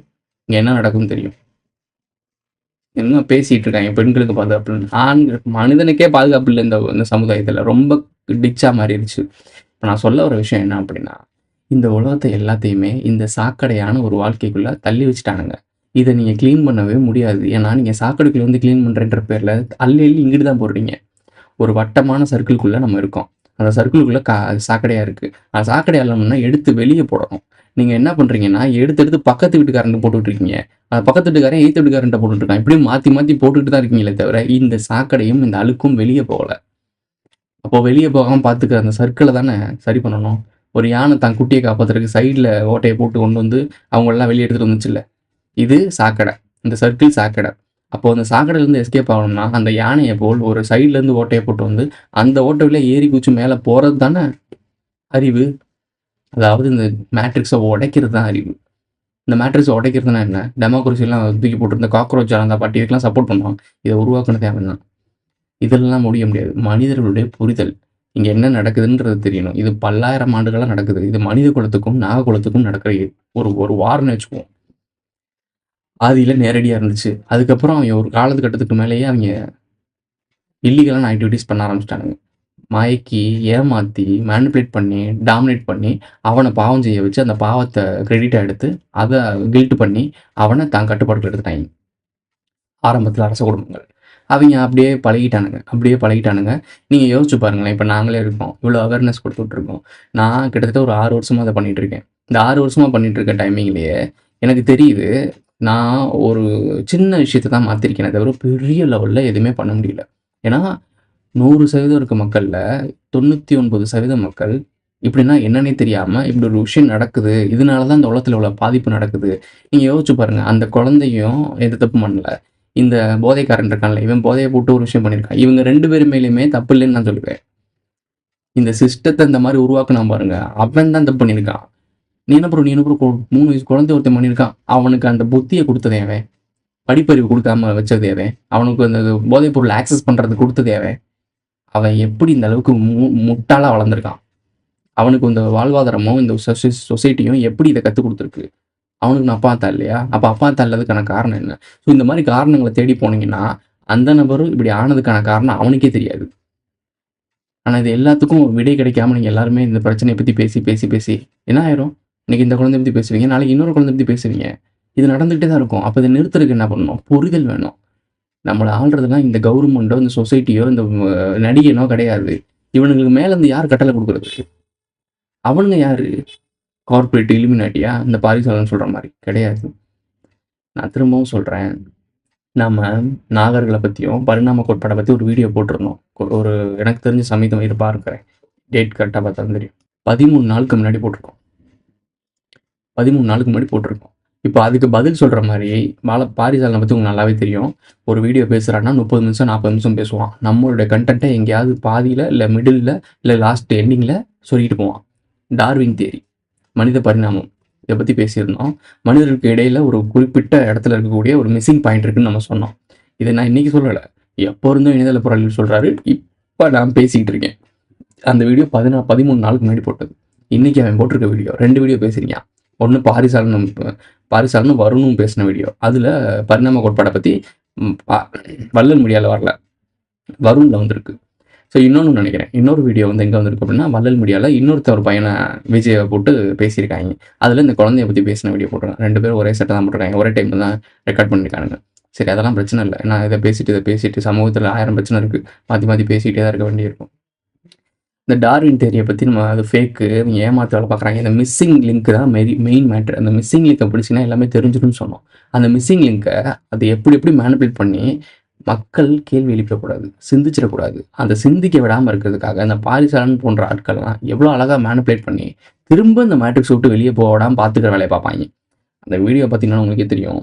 இங்கே என்ன நடக்கும்னு தெரியும். என்ன பேசிகிட்டு இருக்காங்க பெண்களுக்கு பாதுகாப்பு? மனிதனுக்கே பாதுகாப்பு இல்லை இந்த சமுதாயத்தில். ரொம்ப டிச்சாக மாறிடுச்சு. இப்போ நான் சொல்ல ஒரு விஷயம் என்ன அப்படின்னா, இந்த உலகத்தை எல்லாத்தையுமே இந்த சாக்கடையான ஒரு வாழ்க்கைக்குள்ளே தள்ளி வச்சுட்டானுங்க. இதை நீங்கள் க்ளீன் பண்ணவே முடியாது. ஏன்னா நீங்கள் சாக்கடைக்குள்ளே வந்து க்ளீன் பண்ணுறன்ற பேரில் அள்ளி இங்கிட்டு தான் போடுறீங்க. ஒரு வட்டமான சர்க்கிள்குள்ளே நம்ம இருக்கோம். அந்த சர்க்கிள்குள்ளே சாக்கடையாக இருக்குது. அந்த சாக்கடை இல்லைன்னா எடுத்து வெளியே போடணும். நீங்கள் என்ன பண்ணுறீங்கன்னா எடுத்து பக்கத்து வீட்டுக்காரன்ட்டு போட்டுட்ருக்கீங்க. அந்த பக்கத்து வீட்டுக்காரன் எய்த்து வீட்டுக்காரன்ட்ட போட்டுட்ருக்கான். இப்படியும் மாற்றி போட்டுக்கிட்டு தான் இருக்கீங்களே தவிர இந்த சாக்கடையும் இந்த அழுக்கும் வெளியே போகலை. அப்போது வெளியே போகாமல் பார்த்துக்க அந்த சர்க்கிளை தானே சரி பண்ணணும். ஒரு யானை தான் குட்டியை காப்பாற்றுறதுக்கு சைடில் ஓட்டையை போட்டு கொண்டு வந்து அவங்களெல்லாம் வெளியே எடுத்துகிட்டு வந்துச்சுல்ல, இது சாக்கடை. இந்த சர்க்கிள் சாக்கடை. அப்போது அந்த சாக்கடையிலேருந்து எஸ்கேப் ஆகணும்னா அந்த யானையை போல் ஒரு சைட்லேருந்து ஓட்டையை போட்டு வந்து அந்த ஓட்டையில் ஏறி குச்சி மேலே போகிறது தானே அறிவு. அதாவது இந்த மேட்ரிக்ஸை உடைக்கிறது தான் அறிவு. இந்த மேட்ரிக்ஸை உடைக்கிறதுனா என்ன? டெமோக்ரஸிலாம் தூக்கி போட்டு காக்ரோச் அந்த பாட்டி இதுக்கெல்லாம் சப்போர்ட் பண்ணுவாங்க. இதை உருவாக்குனதே அவன் தான். இதெல்லாம் முடியாது. மனிதர்களுடைய புரிதல், இங்கே என்ன நடக்குதுன்றது தெரியணும். இது பல்லாயிரம் ஆண்டுகளாக நடக்குது. இது மனித குலத்துக்கும் நாக குலத்துக்கும் நடக்கிற ஒரு வார்னு வச்சுக்குவோம். ஆதியில் நேரடியாக இருந்துச்சு. அதுக்கப்புறம் அவங்க ஒரு காலத்துக்கட்டத்துக்கு மேலேயே அவங்க இல்லீகலான ஆக்டிவிட்டீஸ் பண்ண ஆரம்பிச்சிட்டானுங்க. மயக்கி ஏமாற்றி மேனிப்புலேட் பண்ணி டாமினேட் பண்ணி அவனை பாவம் செய்ய வச்சு அந்த பாவத்தை கிரெடிட்டாக எடுத்து அதை கில்ட் பண்ணி அவனை தான் கட்டுப்பாடுகள் எடுத்துட்டாங்க. ஆரம்பத்தில் அரச குடும்பங்கள் அவங்க அப்படியே பழகிட்டானுங்க. நீங்கள் யோசிச்சு பாருங்களேன். இப்போ நாங்களே இருக்கோம், இவ்வளோ அவேர்னஸ் கொடுத்துட்ருக்கோம். நான் கிட்டத்தட்ட ஒரு 6 வருஷமாக அதை பண்ணிகிட்ருக்கேன். இந்த 6 வருஷமாக பண்ணிகிட்ருக்க டைமிங்லேயே எனக்கு தெரியுது, நான் ஒரு சின்ன விஷயத்தை தான் மாற்றிருக்கேனே தவிர பெரிய லெவலில் எதுவுமே பண்ண முடியல. ஏன்னா 100% இருக்க மக்களில் 99% மக்கள் இப்படின்னா என்னன்னே தெரியாமல் இப்படி ஒரு விஷயம் நடக்குது, இதனால தான் இந்த உலகத்தில் இவ்வளோ பாதிப்பு நடக்குது. நீங்கள் யோசிச்சு பாருங்கள். அந்த குழந்தையும் எந்த தப்பு பண்ணல, இந்த போதைக்காரன் இருக்கான்ல இவன் போதையை போட்டு ஒரு விஷயம் பண்ணியிருக்கான். இவங்க 2 பேர் மேலேயுமே தப்பு இல்லைன்னு நான் சொல்லுவேன். இந்த சிஸ்டத்தை இந்த மாதிரி உருவாக்குனா பாருங்க, அவன் தான் தப்பு பண்ணியிருக்கான். நீ என்ன 3 வயசு குழந்தை ஒருத்தன் பண்ணியிருக்கான். அவனுக்கு அந்த புத்தியை கொடுத்ததே அவன், படிப்பறிவு கொடுக்காம வச்சதே அவன், அவனுக்கு அந்த போதைப் பொருள் ஆக்சஸ் பண்ணுறது கொடுத்ததே அவன் எப்படி இந்த அளவுக்கு முட்டாளாக வளர்ந்துருக்கான். அவனுக்கு இந்த வாழ்வாதாரமும் இந்த சொசைட்டியும் எப்படி இதை கற்றுக் கொடுத்துருக்கு. அவனுக்கு நான் அப்பா தான் இல்லையா? அப்போ அப்பா தான் இல்லாததுக்கான காரணம் என்ன? ஸோ இந்த மாதிரி காரணங்களை தேடி போனீங்கன்னா அந்த நபரும் இப்படி ஆனதுக்கான காரணம் அவனுக்கே தெரியாது. ஆனால் இது எல்லாத்துக்கும் விடை கிடைக்காம நீங்கள் எல்லாருமே இந்த பிரச்சனையை பற்றி பேசி என்ன ஆயிரும்? இன்றைக்கி இந்த குழந்தை பற்றி பேசுவீங்க, நாளைக்கு இன்னொரு குழந்தை பற்றி பேசுவீங்க. இது நடந்துகிட்டே தான் இருக்கும். அப்போ இதை நிறுத்துறதுக்கு என்ன பண்ணணும்? புரிதல் வேணும். நம்மளை ஆள்றதுலாம் இந்த கவர்மெண்ட்டோ இந்த சொசைட்டியோ இந்த நடிகனோ கிடையாது. இவனுங்களுக்கு மேலேருந்து யார் கட்டளை கொடுக்குறது? அவனுங்க யார்? கார்பரேட் இலுமினாட்டியா? இந்த பாரிசாலன் சொல்கிற மாதிரி கிடையாது. நான் திரும்பவும் சொல்கிறேன், நம்ம நாகர்களை பற்றியும் பரிணாம கோட்பாடை பற்றி ஒரு வீடியோ போட்டிருந்தோம். ஒரு எனக்கு தெரிஞ்ச சமீபம் இருப்பாக இருக்கிறேன், டேட் கரெக்டாக பார்த்தா தெரியும். 13 நாளுக்கு முன்னாடி போட்டிருக்கோம். இப்போ அதுக்கு பதில் சொல்கிற மாதிரி பாரிசாலனை பற்றி உங்களுக்கு நல்லாவே தெரியும். ஒரு வீடியோ பேசுகிறான்னா 30 நிமிஷம் 40 நிமிஷம் பேசுவான். நம்மளுடைய கண்டென்ட்டை எங்கேயாவது பாதியில் இல்லை மிடில் இல்லை லாஸ்ட் எண்டிங்கில் சொல்லிட்டு போவான். டார்வின் தியரி, மனித பரிணாமம், இதை பற்றி பேசியிருந்தோம். மனிதர்களுக்கு இடையில் ஒரு குறிப்பிட்ட இடத்துல இருக்கக்கூடிய ஒரு மிஸ்ஸிங் பாயிண்ட் இருக்குன்னு நம்ம சொன்னோம். இதை நான் இன்றைக்கி சொல்லலை, எப்போ இருந்தும் இணையதள பொருளில் சொல்கிறாரு. இப்போ நான் பேசிக்கிட்டு இருக்கேன். அந்த வீடியோ 13 நாளுக்கு முன்னாடி போட்டது. இன்னைக்கு அவன் போட்டிருக்க வீடியோ 2 வீடியோ பேசியிருக்கான். ஒன்று பாரிசாலனும் வருணும் பேசின வீடியோ, அதில் பரிணாம கோட்பாடை பற்றி வள்ளல் மீடியாவில் வரல, வருணில் வந்திருக்கு. ஸோ இன்னொன்று நினைக்கிறேன், இன்னொரு வீடியோ வந்து எங்கே வந்திருக்கு அப்படின்னா வள்ளல் மீடியாவில் இன்னொருத்தர் பையனை விஜயை போட்டு பேசியிருக்காங்க. அதில் இந்த குழந்தைய பற்றி பேசின வீடியோ போட்டுருக்காங்க. 2 பேரும் ஒரே செட்டை தான் போட்டிருக்காங்க, ஒரே டைம் தான் ரெக்கார்ட் பண்ணியிருக்காங்க. சரி, அதெல்லாம் பிரச்சனை இல்லை. நான் இதை பேசிட்டு சமூகத்தில் 1000 பிரச்சனை இருக்குது, மாற்றி பேசிக்கிட்டே தான் இருக்க வேண்டியிருக்கும். இந்த டார்வின் தியரியை பற்றி நம்ம அது ஃபேக்கு, நீங்கள் ஏமாற்ற வேலை பார்க்குறாங்க. இந்த மிஸ்ஸிங் லிங்க் தான் மெயின் மேட்ரு. அந்த மிஸ்ஸிங் லிங்கை பிடிச்சின்னா எல்லாமே தெரிஞ்சிடும்னு சொன்னோம். அந்த மிஸ்ஸிங் லிங்கை அது எப்படி மேனிபுலேட் பண்ணி மக்கள் கேள்வி எழுப்பக்கூடாது, சிந்திச்சிடக்கூடாது, அந்த சிந்திக்க விடாமல் இருக்கிறதுக்காக இந்த பாரிசாலன் போன்ற ஆட்கள்லாம் எவ்வளோ அழகாக மேனிபுலேட் பண்ணி திரும்ப இந்த மேட்ரிக்ஸ் விட்டு வெளியே போடாமல் பார்த்துக்கிற வேலையை பார்ப்பாங்க. அந்த வீடியோ பார்த்தீங்கன்னா உங்களுக்கே தெரியும்.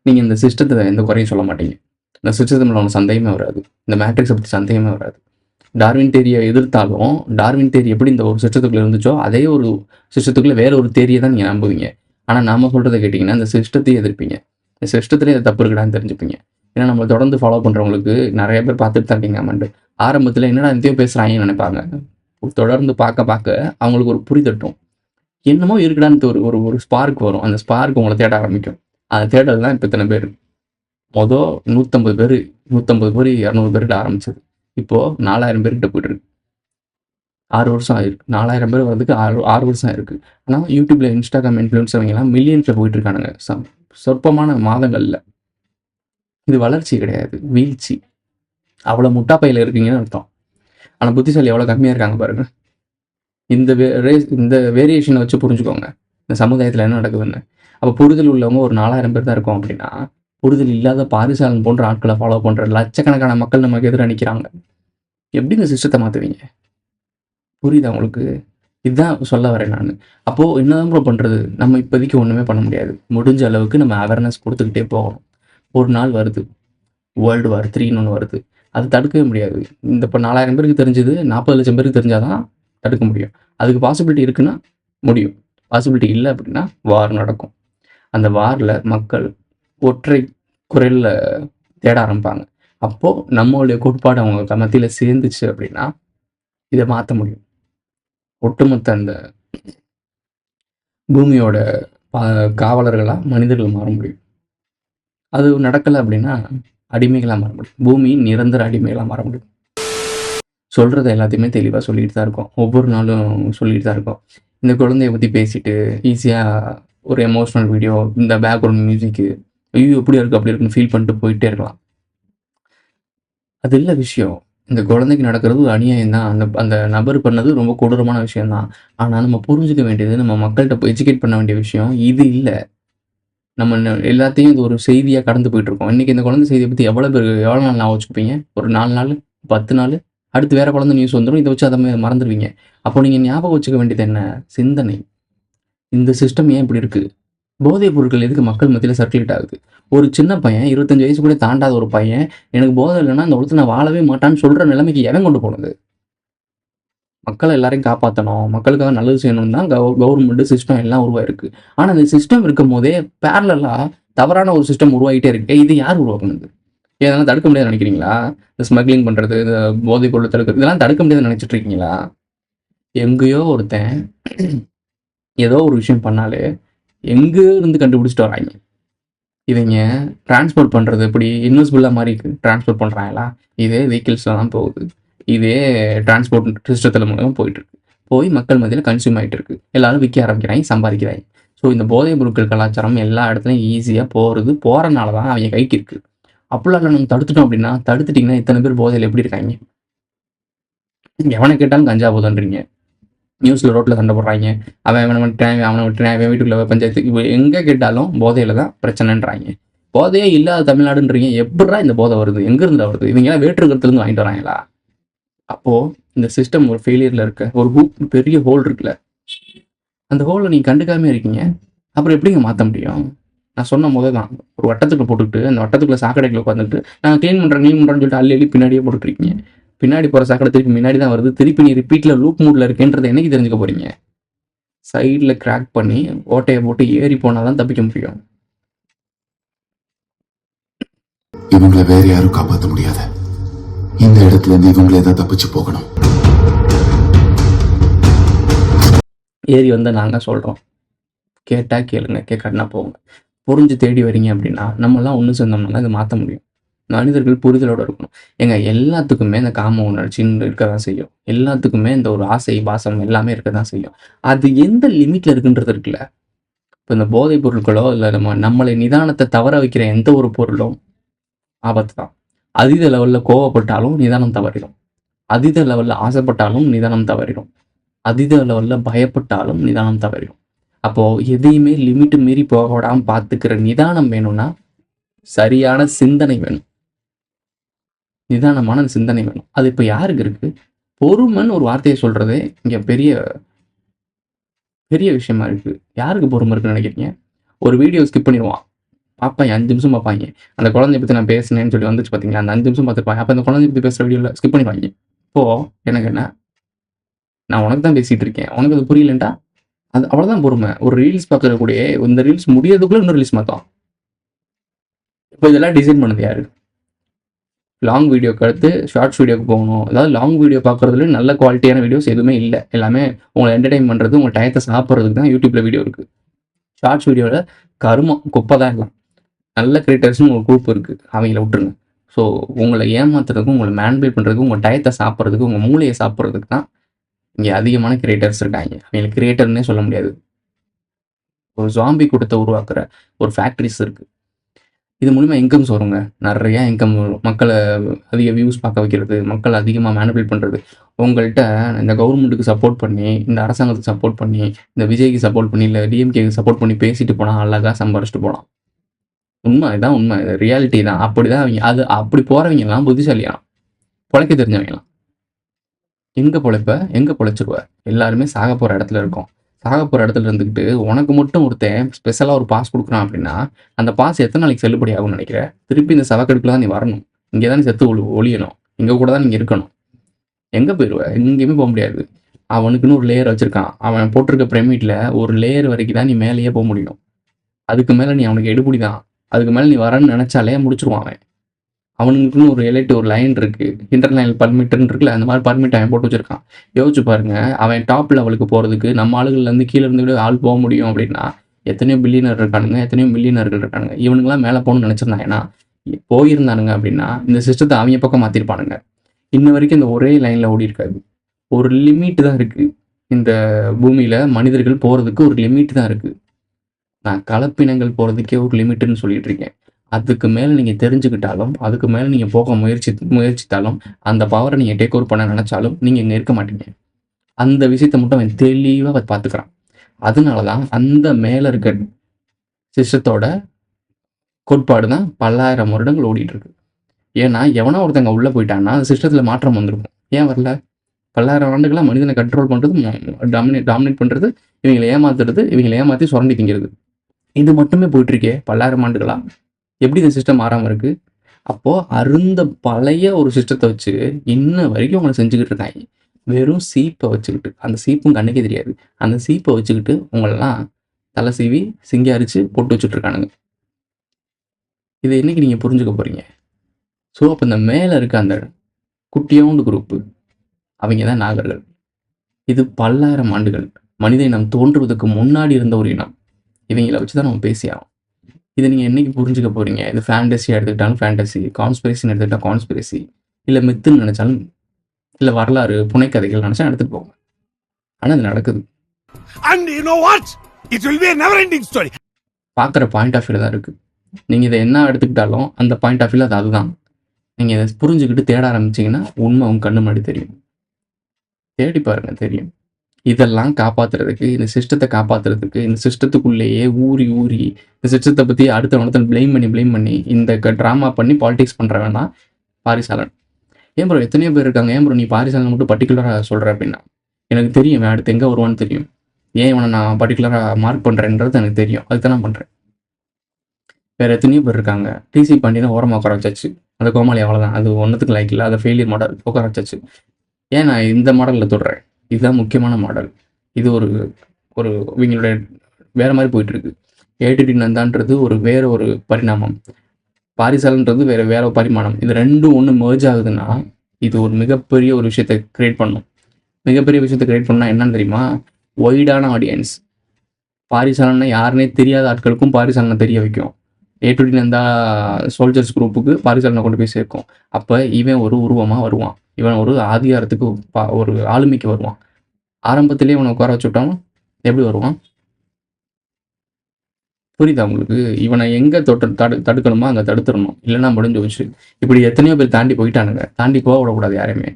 நீங்கள் இந்த சிஸ்டத்தை எந்த குறையும் சொல்ல மாட்டீங்க, இந்த சிஸ்டத்தில் உங்களுக்கு சந்தேகமே வராது, இந்த மேட்ரிக்ஸை பற்றி சந்தேகமே வராது. டார்வின் தேரியை எதிர்த்தாலும் டார்வின் தேரி எப்படி இந்த ஒரு சிஸ்டத்துக்குள்ளே இருந்துச்சோ அதே ஒரு சிஸ்டத்துக்குள்ளே வேற ஒரு தேரியை தான் நீங்கள் நம்புவீங்க. ஆனால் நாம சொல்கிறத கேட்டிங்கன்னா இந்த சிஸ்டத்தையே எதிர்ப்பீங்க, இந்த சிஸ்டத்துலேயே அது தப்பு இருக்குடான்னு தெரிஞ்சுப்பீங்க. ஏன்னா நம்ம தொடர்ந்து ஃபாலோ பண்ணுறவங்களுக்கு நிறைய பேர் பார்த்துட்டு தான் இருக்கீங்க. கமெண்ட் ஆரம்பத்தில் என்னடா இந்தியோ பேசுகிறாங்கன்னு நினைப்பாங்க. தொடர்ந்து பார்க்க அவங்களுக்கு ஒரு புரிதட்டும், என்னமோ இருக்குடான்னு ஒரு ஒரு ஸ்பார்க் வரும். அந்த ஸ்பார்க் உங்களை தேட ஆரம்பிக்கும். அந்த தேடல் தான் இப்போ இத்தனை பேர். 150 பேர் 200 பேர்கிட்ட ஆரம்பிச்சது, இப்போது 4000 பேர்கிட்ட போய்ட்டு இருக்கு. 6 வருஷம் ஆயிருக்கு. 4000 பேர் வரதுக்கு 6 வருஷம் இருக்குது. ஆனால் யூடியூப்ல இன்ஸ்டாகிராம் இன்ஃப்ளூயன்ஸர்லாம் மில்லியன்ஸில் போயிட்டு இருக்கானுங்க சொற்பமான மாதங்களில். இது வளர்ச்சி கிடையாது, வீழ்ச்சி. அவ்வளோ முட்டாப்பையில் இருக்கீங்கன்னு அர்த்தம். ஆனால் புத்திசாலி எவ்வளோ கம்மியாக இருக்காங்க பாருங்க. இந்த வேரியேஷனை வச்சு புரிஞ்சுக்கோங்க இந்த சமுதாயத்தில் என்ன நடக்குதுன்னு. அப்போ புரிதல் உள்ளவங்க ஒரு 4000 பேர் தான் இருக்கும் அப்படின்னா, புரிதல் இல்லாத பாரிசாலன் போன்ற ஆட்களை ஃபாலோ பண்ணுற லட்சக்கணக்கான மக்கள் நமக்கு எதிராக நிற்கிறாங்க. எப்படி இந்த சிஸ்டத்தை மாற்றுவீங்க? புரியுதா உங்களுக்கு? இதுதான் சொல்ல வரேன் நான். அப்போது என்னதான் ப்ரோ பண்ணுறது? நம்ம இப்போதைக்கு ஒன்றுமே பண்ண முடியாது. முடிஞ்ச அளவுக்கு நம்ம அவேர்னஸ் கொடுத்துக்கிட்டே போகணும். ஒரு நாள் வருது, வேர்ல்டு வார் 3ன்னு ஒன்று வருது, அது தடுக்கவே முடியாது. இந்த இப்போ 4000 பேருக்கு தெரிஞ்சது 40 லட்சம் பேருக்கு தெரிஞ்சாதான் தடுக்க முடியும். அதுக்கு பாசிபிலிட்டி இருக்குன்னா முடியும், பாசிபிலிட்டி இல்லை அப்படின்னா வார் நடக்கும். அந்த வாரில் மக்கள் ஒற்றை குரலில் தேட ஆரம்பிப்பாங்க. அப்போது நம்மளுடைய கோட்பாடு அவங்க மத்தியில் சேர்ந்துச்சு அப்படின்னா இதை மாற்ற முடியும். ஒட்டுமொத்த அந்த பூமியோட காவலர்களாக மனிதர்கள் மாற முடியும். அது நடக்கலை அப்படின்னா அடிமைகளாக மாற முடியும், பூமி நிரந்தர அடிமைகளாக மாற முடியும். சொல்கிறத எல்லாத்தையுமே தெளிவாக சொல்லிட்டு தான் இருக்கோம், ஒவ்வொரு நாளும் சொல்லிட்டு தான் இருக்கோம். இந்த குழந்தைய பற்றி பேசிட்டு ஈஸியாக ஒரு எமோஷ்னல் வீடியோ, இந்த பேக்ரவுண்ட் மியூசிக்கு, ஐயோ எப்படி இருக்குது அப்படி இருக்குன்னு ஃபீல் பண்ணிட்டு போயிட்டே இருக்கலாம். அது இல்லை விஷயம். இந்த குழந்தைக்கு நடக்கிறது ஒரு அநியாயம் தான், அந்த நபர் பண்ணது ரொம்ப கொடூரமான விஷயம்தான். ஆனால் நம்ம புரிஞ்சுக்க வேண்டியது, நம்ம மக்கள்கிட்ட எஜுகேட் பண்ண வேண்டிய விஷயம் இது இல்லை. நம்ம எல்லாத்தையும் இது ஒரு செய்தியாக கடந்து போயிட்டுருக்கோம். இன்றைக்கி இந்த குழந்தை செய்தியை பற்றி எவ்வளோ நாள் நான் வச்சுப்பீங்க? ஒரு 4 நாள் 10 நாள், அடுத்து வேறு குழந்தை நியூஸ் வந்துடும், இதை வச்சு அதை மறந்துடுவீங்க. அப்போ நீங்கள் ஞாபகம் வச்சுக்க வேண்டியது என்ன? சிந்தனை. இந்த சிஸ்டம் ஏன் இப்படி இருக்குது? போதைப் பொருட்கள் எதுக்கு மக்கள் மத்தியில் சர்க்குலேட் ஆகுது? ஒரு சின்ன பையன் 25 வயசு கூட தாண்டாத ஒரு பையன் எனக்கு போதை இல்லைன்னா இந்த உலகத்தில் நான் வாழவே மாட்டான்னு சொல்கிற நிலைமைக்கு எவன் கொண்டு போனது? மக்களை எல்லாரையும் காப்பாற்றணும், மக்களுக்காக நல்லது செய்யணும் தான் கவர்மெண்ட் சிஸ்டம் எல்லாம் உருவாயிருக்கு. ஆனால் இந்த சிஸ்டம் இருக்கும் போதே பேரலாக தவறான ஒரு சிஸ்டம் உருவாகிட்டே இருக்கு. இது யார் உருவாக்குனது? இதெல்லாம் தடுக்க முடியாது நினைக்கிறீங்களா? இந்த ஸ்மக்லிங் பண்ணுறது, இந்த போதைப் பொருள் தடுக்கிறது, இதெல்லாம் தடுக்க முடியாதுன்னு நினச்சிட்டு இருக்கீங்களா? எங்கேயோ ஒருத்தன் ஏதோ ஒரு விஷயம் பண்ணாலே எங்கேயோ இருந்து கண்டுபிடிச்சிட்டு வராங்க. இவங்க டிரான்ஸ்போர்ட் பண்ணுறது எப்படி இன்வெஸ்பிளாக மாதிரி டிரான்ஸ்போர்ட் பண்ணுறாங்களா? இதே வெஹிக்கிள்ஸில் தான் போகுது, இதே டிரான்ஸ்போர்ட் சிஸ்டத்தில் மூலமாக போயிட்டுருக்கு, போய் மக்கள் மத்தியில் கன்சியூம் ஆகிட்டு இருக்கு, எல்லாரும் விற்க ஆரம்பிக்கிறாங்க, சம்பாதிக்கிறாங்க. ஸோ இந்த போதைப் பொருட்கள் கலாச்சாரம் எல்லா இடத்துலையும் ஈஸியாக போகிறனால தான் அவங்க கைக்கு இருக்குது. அப்படிலாம் நம்ம தடுத்துட்டோம் அப்படின்னா, தடுத்துட்டிங்கன்னா இத்தனை பேர் போதையில் எப்படி இருக்காங்க? எவனை கேட்டாலும் கஞ்சா போதுன்றீங்க, நியூஸில் ரோட்டில் சண்டை போடுறாங்க, அவனை விட்டுறேன் வீட்டுக்குள்ள பஞ்சாயத்து, இப்போ எங்கே கேட்டாலும் போதையில் தான் பிரச்சனைன்றாங்க. போதையே இல்லாத தமிழ்நாடுன்றீங்க, எப்படா இந்த போதை வருது? எங்கேருந்து வருது? இவங்கெல்லாம் வேற்றுக்கிறதுலேருந்து வாங்கிட்டு வராங்களா? அப்போது இந்த சிஸ்டம் ஒரு ஃபெயிலியரில் இருக்க ஒரு பெரிய ஹோல் இருக்குல்ல, அந்த ஹோலை நீங்கள் கண்டுக்காமே இருக்கீங்க. அப்புறம் எப்படிங்க மாற்ற முடியும்? நான் சொன்ன போது தான், ஒரு வட்டத்துக்குள்ள போட்டுக்கிட்டு அந்த வட்டத்துக்குள்ள சாக்கடைக்குள்ள உட்காந்துட்டு நான் க்ளீன் பண்ணுறேன்னு சொல்லிட்டு அள்ளி பின்னாடியே போட்டுருக்கீங்க. பின்னாடி போகிற சாக்கடை திருப்பி முன்னாடி தான் வருது, திருப்பி நீ ரிப்பீட்டில் லூப் மூடில் இருக்கேன்றதை என்னைக்கு தெரிஞ்சுக்க போகிறீங்க? சைடில் கிராக் பண்ணி ஓட்டையை போட்டு ஏறி போனால் தான் தப்பிக்க முடியும். இவங்களை வேற யாரும் காப்பாற்ற முடியாது. இந்த இடத்துல இருந்து இவங்களே தான் தப்பிச்சு போகணும். ஏறி வந்து நாங்கள் சொல்கிறோம். கேட்டால் கேளுங்க, கேட்காட்டினா போங்க. புரிஞ்சு தேடி வரீங்க அப்படின்னா நம்மலாம் ஒன்று சேர்ந்தோம்னா இதை மாற்ற முடியும். மனிதர்கள் புரிதலோடு இருக்கணும். ஏங்க எல்லாத்துக்குமே இந்த காம உணர்ச்சின்னு இருக்க தான் செய்யும். எல்லாத்துக்குமே இந்த ஒரு ஆசை, பாசம் எல்லாமே இருக்க தான் செய்யும். அது எந்த லிமிட்டில் இருக்குன்றது இருக்குல்ல. இப்போ இந்த போதைப் பொருட்களோ இல்லை நம்மளை நிதானத்தை தவற வைக்கிற எந்த ஒரு பொருளும் ஆபத்து தான். அதீத லெவலில் கோவப்பட்டாலும் நிதானம் தவறிடும். அதீத லெவலில் ஆசைப்பட்டாலும் நிதானம் தவறிடும். அதீத லெவலில் பயப்பட்டாலும் நிதானம் தவறிடும். அப்போது எதையுமே லிமிட்டு மீறி போக விடாமல் பார்த்துக்கிற நிதானம் வேணும்னா சரியான சிந்தனை வேணும். நிதானமான சிந்தனை வேணும். அது இப்போ யாருக்கு இருக்குது? பொறுமைன்னு ஒரு வார்த்தையை சொல்கிறதே இங்கே பெரிய பெரிய விஷயமா இருக்குது. யாருக்கு பொறுமை இருக்குன்னு நினைக்கிறீங்க? ஒரு வீடியோ ஸ்கிப் பண்ணிடுவான், பார்ப்பாங்க, 5 நிமிஷம் பார்ப்பாங்க. அந்த குழந்தைய பற்றி நான் பேசினேன்னு சொல்லி வந்துச்சு பார்த்தீங்களா, அந்த 5 நிமிஷம் பார்த்துருப்பாங்க. அப்போ அந்த குழந்தைய பற்றி பேசுகிற வீடியோவில் ஸ்கிப் பண்ணிடுவாங்க. இப்போது எனக்கு என்ன, நான் உனக்கு தான் பேசிகிட்டு இருக்கேன், உனக்கு அது புரியலன்ட்டா அது அவ்வளோதான் பொறுமை. ஒரு ரீல்ஸ் பார்க்கறக்கூடிய இந்த ரீல்ஸ் முடியறதுக்குள்ளே இன்னொரு ரீல்ஸ் மாற்றலாம். இப்போ இதெல்லாம் டிசைன் பண்ணது யாரு? லாங் வீடியோக்கு அடுத்து ஷார்ட்ஸ் வீடியோக்கு போகணும். அதாவது லாங் வீடியோ பார்க்குறதுல நல்ல குவாலிட்டியான வீடியோஸ் எதுவுமே இல்லை. எல்லாமே உங்களை என்டர்டைன் பண்ணுறது, உங்கள் டயத்தை சாப்பிட்றதுக்கு தான் யூடியூப்பில் வீடியோ இருக்குது. ஷார்ட்ஸ் வீடியோவில் கருமம் குப்பை தான் எல்லாம். நல்ல கிரியேட்டர்ஸ்னு ஒரு குரூப் இருக்குது, அவங்கள விட்டுருங்க. ஸோ உங்களை ஏமாத்துறதுக்கும், உங்களை மேன்பேட் பண்ணுறதுக்கும், உங்கள் டயத்தை சாப்பிட்றதுக்கு, உங்கள் மூளையை சாப்பிட்றதுக்கு தான் இங்கே அதிகமான கிரியேட்டர்ஸ் இருக்காங்க. அவங்களுக்கு கிரியேட்டர்னே சொல்ல முடியாது. ஒரு ஜாம்பி கூட்டத்தை உருவாக்குற ஒரு ஃபேக்ட்ரிஸ் இருக்குது. இது மூலிமா இன்கம்ஸ் வருங்க, நிறையா இன்கம் வரும். மக்களை அதிக வியூஸ் பார்க்க வைக்கிறது, மக்களை அதிகமாக மேனிபுலேட் பண்ணுறது. உங்கள்கிட்ட இந்த கவர்மெண்ட்டுக்கு சப்போர்ட் பண்ணி, இந்த அரசாங்கத்துக்கு சப்போர்ட் பண்ணி, இந்த விஜய்க்கு சப்போர்ட் பண்ணி, இல்லை டிஎம்கேக்கு சப்போர்ட் பண்ணி பேசிட்டு போனால் அழகாக சம்பாரிச்சிட்டு போகலாம். உண்மை, இதான் உண்மை, இது ரியாலிட்டி தான். அப்படி தான் அவங்க அது அப்படி போகிறவங்கலாம் புத்திசாலியாம், பிழைக்க தெரிஞ்சவங்களாம். எங்கே பிழைப்ப, எங்கே பிழைச்சிருவ? எல்லாருமே சாக போகிற இடத்துல இருக்கோம். சாக போகிற இடத்துல இருந்துக்கிட்டு உனக்கு மட்டும் ஒருத்தன் ஸ்பெஷலாக ஒரு பாஸ் கொடுக்குறான் அப்படின்னா அந்த பாஸ் எத்தனை நாளைக்கு செல்லுபடி ஆகும்னு நினைக்கிற? திருப்பி இந்த சவக்கடுக்கில் தான் நீ வரணும். இங்கே தான் நீ செத்து ஒழியணும். இங்கே கூட தான் நீங்கள் இருக்கணும். எங்கே போயிடுவ? எங்கேயுமே போக முடியாது. அவனுக்குன்னு ஒரு லேயர் வச்சுருக்கான். அவன் போட்டிருக்க பிரமிட்டில் ஒரு லேயர் வரைக்கும் தான் நீ மேலேயே போக முடியும். அதுக்கு மேலே நீ அவனுக்கு எடுபடி தான். அதுக்கு மேலே நீ வரன்னு நினச்சாலே முடிச்சிருவான் அவன். அவனுக்குன்னு ஒரு எலைட்டு ஒரு லைன் இருக்குது, இன்டர்லைன் பர்மிட்டுன்னு இருக்குல்ல, அந்த மாதிரி பர்மிட் அவன் போட்டு வச்சுருக்கான். யோசிச்சு பாருங்க, அவன் டாப் லெவலுக்கு போகிறதுக்கு நம்ம ஆளுகள்லேருந்து கீழே இருந்து கூட ஆள் போக முடியும் அப்படின்னா எத்தனையோ பில்லியனர் இருக்கானுங்க, எத்தனையோ மில்லியனர்கள் இருக்கானுங்க. இவனுங்களாம் மேலே போகணும்னு நினச்சிருந்தாங்கன்னா போயிருந்தானுங்க அப்படின்னா இந்த சிஸ்டத்தை அவங்க பக்கம் மாற்றிருப்பானுங்க. இன்ன வரைக்கும் இந்த ஒரே லைனில் ஓடி இருக்காது. ஒரு லிமிட் தான் இருக்குது. இந்த பூமியில் மனிதர்கள் போகிறதுக்கு ஒரு லிமிட் தான் இருக்குது. நான் கலப்பினங்கள் போகிறதுக்கே ஒரு லிமிட்டுன்னு சொல்லிட்டு இருக்கேன். அதுக்கு மேலே நீங்கள் தெரிஞ்சுக்கிட்டாலும், அதுக்கு மேலே நீங்கள் போக முயற்சித்தாலும், அந்த பவரை நீங்கள் டேக் ஓவர் பண்ண நினச்சாலும் நீங்கள் இங்கே இருக்க மாட்டீங்க. அந்த விஷயத்தை மட்டும் அவன் தெளிவாக பார்த்துக்கிறான். அதனால தான் அந்த மேலே இருக்க சிஸ்டத்தோட கோட்பாடு தான் பல்லாயிரம் வருடங்கள் ஓடிட்டு இருக்கு. ஏன்னா எவனா ஒருத்தங்க உள்ளே போயிட்டான்னா அந்த சிஸ்டத்தில் மாற்றம் வந்திருக்கும். ஏன் வரல? பல்லாயிரம் ஆண்டுகளாக மனிதனை கண்ட்ரோல் பண்ணுறது, டாமினேட் பண்ணுறது, இவங்களை ஏமாத்துறது, இவங்களை ஏமாற்றி சுரண்டி திங்கிறது, இது மட்டுமே போயிட்டுருக்கே பல்லாயிரம் ஆண்டுகளாக. எப்படி இந்த சிஸ்டம் மாறாமல் இருக்குது? அப்போது அருந்த பழைய ஒரு சிஸ்டத்தை வச்சு இன்ன வரைக்கும் உங்களை செஞ்சுக்கிட்டு இருக்காங்க. வெறும் சீப்பை வச்சுக்கிட்டு, அந்த சீப்பும் கண்ணுக்கே தெரியாது, அந்த சீப்பை வச்சுக்கிட்டு உங்களெல்லாம் தலை சீவி சிங்காரிச்சு போட்டு வச்சுட்ருக்கானுங்க. இதை என்னைக்கு நீங்கள் புரிஞ்சுக்க போகிறீங்க? ஸோ அப்போ இந்த மேலே இருக்க அந்த குட்டியோண்டு குரூப்பு அவங்க தான் நாகர்கள். இது பல்லாயிரம் ஆண்டுகள் மனித இனம் தோன்றுவதற்கு முன்னாடி இருந்த ஒரு இனம். இவங்களை வச்சு தான் நம்ம பேசி ஆகும். இதை நீங்கள் என்றைக்கு புரிஞ்சுக்க போகிறீங்க? இது ஃபேண்டஸியாக எடுத்துக்கிட்டாலும் ஃபேண்டஸி, கான்ஸ்பிரசின்னு எடுத்துக்கிட்டால் கான்ஸ்பிரசி, இல்லை மித்துன்னு நினச்சாலும், இல்லை வரலாறு புனைக்கதைகள் நினச்சா எடுத்துகிட்டு போங்க. ஆனால் அது நடக்குது. பார்க்குற பாயிண்ட் ஆஃப் வியூ தான் இருக்குது. நீங்கள் இதை என்ன எடுத்துக்கிட்டாலும் அந்த பாயிண்ட் ஆஃப் வியூ அதுதான். நீங்கள் இதை புரிஞ்சுக்கிட்டு தேட ஆரம்பிச்சிங்கன்னா உண்மை உங்கள் கண்ணு முன்னாடி தெரியும். தேடி பாருங்க, தெரியும். இதெல்லாம் காப்பாற்றுறதுக்கு, இந்த சிஸ்டத்தை காப்பாற்றுறதுக்கு, இந்த சிஸ்டத்துக்குள்ளேயே ஊறி இந்த சிஸ்டத்தை பற்றி அடுத்த ப்ளேம் பண்ணி இந்த ட்ராமா பண்ணி பாலிடிக்ஸ் பண்ணுறவன் தான் பாரிசாலன். ஏன் ப்ரோ எத்தனையோ பேர் இருக்காங்க, ஏன் ப்ரோ நீ பாரிசாலன் மட்டும் பர்டிகுலராக சொல்கிற அப்படின்னா, எனக்கு தெரியும் அடுத்து எங்கே வருவான்னு தெரியும். ஏன் இவனை நான் பர்டிகுலராக மார்க் பண்ணுறேன்றது எனக்கு தெரியும். அதுக்கு நான் பண்ணுறேன். வேறு எத்தனையோ பேர் இருக்காங்க. டிசி பாண்டியனை ஓரமாக உட்கார வச்சாச்சு. அந்த கோமாளி அவ்வளோதான், அது ஒன்றுத்துக்கு லைக் இல்லை, அதை ஃபெயிலியர் மாடல் உட்கார வச்சாச்சு. ஏன் நான் இந்த மாடலில் தொடுறேன்? இதுதான் முக்கியமான மாடல். இது ஒரு இவங்களுடைய வேறு மாதிரி போயிட்டுருக்கு. ஏடிடி நந்தான்றது வேற ஒரு பரிணாமம், பாரிசாலன்றது வேற பரிமாணம். இது ரெண்டும் ஒன்று மெர்ஜ் ஆகுதுன்னா இது ஒரு மிகப்பெரிய ஒரு விஷயத்தை கிரியேட் பண்ணும். மிகப்பெரிய விஷயத்தை கிரியேட் பண்ணால் என்னன்னு தெரியுமா? ஒய்டான ஆடியன்ஸ். பாரிசாலன்னா யாருன்னே தெரியாத ஆட்களுக்கும் பாரிசாலனை தெரிய வைக்கும். A to D Nanda soldiers குரூப்புக்கு பாரிசாலனை கொண்டு போய் சேர்க்கும். அப்போ இவன் ஒரு உருவமாக வருவான். இவன் ஒரு அதிகாரத்துக்கு ஒரு ஆளுமைக்கு வருவான். ஆரம்பத்திலே இவனை உட்கார வச்சுட்டான் எப்படி வருவான்? புரியுதா உங்களுக்கு? இவனை எங்கே தடுக்கணுமோ அங்கே தடுத்துடணும், இல்லைன்னா முடிஞ்சு வச்சு. இப்படி எத்தனையோ பேர் தாண்டி போயிட்டானுங்க. தாண்டி போக விடக்கூடாது யாரையுமே.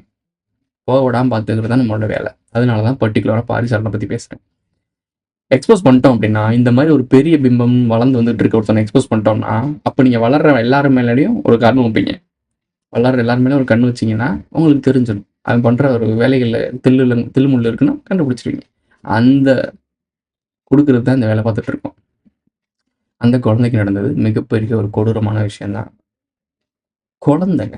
போக விடாமல் பார்த்துக்கிறது தான் நம்மளோட வேலை. அதனால தான் பர்டிகுலராக பாரிசாலனை பற்றி பேசுகிறேன். எக்ஸ்போஸ் பண்ணிட்டோம் அப்படின்னா, இந்த மாதிரி ஒரு பெரிய பிம்பம் வளர்ந்து வந்துட்டு இருக்க ஒருத்தனை எக்ஸ்போஸ் பண்ணிட்டோம்னா, அப்போ நீங்கள் வளர்ற எல்லாரும் மேலேயும் ஒரு கண்ணு வைப்பீங்க. வளர்ற எல்லாரும் மேலேயும் ஒரு கண்ணு வச்சிங்கன்னா உங்களுக்கு தெரிஞ்சிடும். அவன் பண்ணுற ஒரு வேலைகளில் தில்லுமுள்ளு இருக்குன்னா கண்டுபிடிச்சிருவீங்க. அந்த கொடுக்கறது தான் இந்த வேலை பார்த்துட்டு இருக்கோம். அந்த குழந்தைக்கு நடந்தது மிகப்பெரிய ஒரு கொடூரமான விஷயம்தான். குழந்தைங்க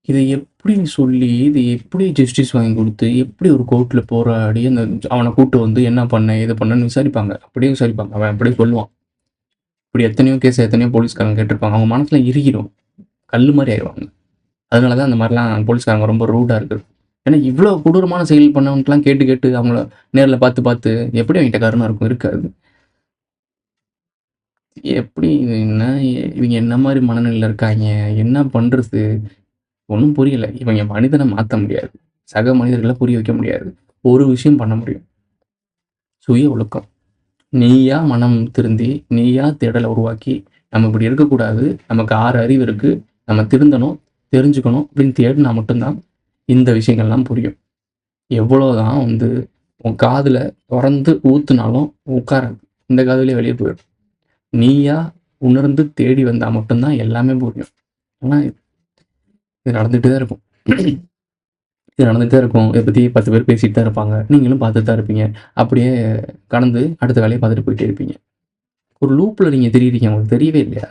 இதை எப்படி சொல்லி, இது எப்படி ஜஸ்டிஸ் வாங்கி கொடுத்து, எப்படி ஒரு கோர்ட்டில் போராடி அந்த அவனை கூட்டு வந்து என்ன பண்ண இது பண்ணன்னு விசாரிப்பாங்க. அப்படியே விசாரிப்பாங்க. அவன் அப்படியே சொல்லுவான். இப்படி எத்தனையோ கேஸ் எத்தனையோ போலீஸ்காரங்க கேட்டிருப்பாங்க. அவங்க மனசில் இறுகிடும், கல் மாதிரி ஆயிடுவாங்க. அதனால தான் அந்த மாதிரிலாம் போலீஸ்காரங்க ரொம்ப ரூடாக இருக்குது. ஏன்னா இவ்வளோ கொடூரமான செயல் பண்ணவங்களுக்குலாம் கேட்டு கேட்டு அவங்கள நேரில் பார்த்து எப்படி அவங்ககிட்ட காரணம் இருக்கும்? இருக்காது. எப்படி இவங்க என்ன மாதிரி மனநிலையில் இருக்காங்க, என்ன பண்ணுறது ஒன்றும் புரியல. இவங்க மனிதனை மாற்ற முடியாது, சக மனிதர்களை புரிய வைக்க முடியாது. ஒரு விஷயம் பண்ண முடியும், சுய ஒழுக்கம். நீயா மனம் திருந்தி, நீயா தேடலை உருவாக்கி, நம்ம இப்படி இருக்கக்கூடாது, நமக்கு 6 அறிவு இருக்குது, நம்ம திருந்தணும், தெரிஞ்சுக்கணும் அப்படின்னு தேடினா மட்டும்தான் இந்த விஷயங்கள்லாம் புரியும். எவ்வளோதான் உன் காதில் திறந்து ஊற்றுனாலும் உட்காராது, இந்த காதுலேயே வெளியே போயிடும். நீயா உணர்ந்து தேடி வந்தால் மட்டும்தான் எல்லாமே புரியும். ஆனால் இது நடந்துகிட்டு தான் இருக்கும். இதை பற்றி 10 பேர் பேசிகிட்டு தான் இருப்பாங்க, நீங்களும் பார்த்துட்டு தான் இருப்பீங்க. அப்படியே கடந்து அடுத்த வேலையை பார்த்துட்டு போயிட்டே இருப்பீங்க. ஒரு லூப்பில் நீங்கள் தெரியுறீங்க, உங்களுக்கு தெரியவே இல்லையா?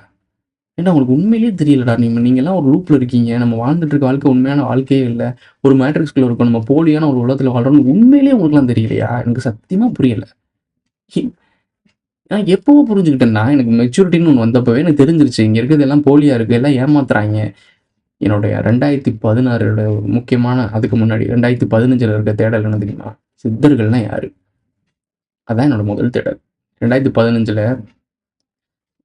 ஏன்னா உங்களுக்கு உண்மையிலேயே தெரியலடா. நீங்கள்லாம் ஒரு லூப்பில் இருக்கீங்க. நம்ம வாழ்ந்துட்டு இருக்க வாழ்க்கை உண்மையான வாழ்க்கையே இல்லை, ஒரு மேட்ரிக்ஸ்குள்ளே இருக்கும், நம்ம போலியான ஒரு உலகத்தில் வாழ்கிறோம்னு உண்மையிலேயே உங்களுக்குலாம் தெரியலையா? எனக்கு சத்தியமாக புரியலை. நான் எப்போவோ புரிஞ்சுக்கிட்டேன்னா, எனக்கு மெச்சூரிட்டின்னு ஒன்று வந்தப்பவே எனக்கு தெரிஞ்சிருச்சு, இங்கே இருக்கிறது எல்லாம் போலியாக இருக்குது, எல்லாம் ஏமாத்துறாங்க. என்னுடைய 2016 முக்கியமான, அதுக்கு முன்னாடி 2015 இருக்க தேடல் என்ன தெரியுமா? சித்தர்கள்னா யாரு? அதான் என்னோட முதல் தேடல். 2015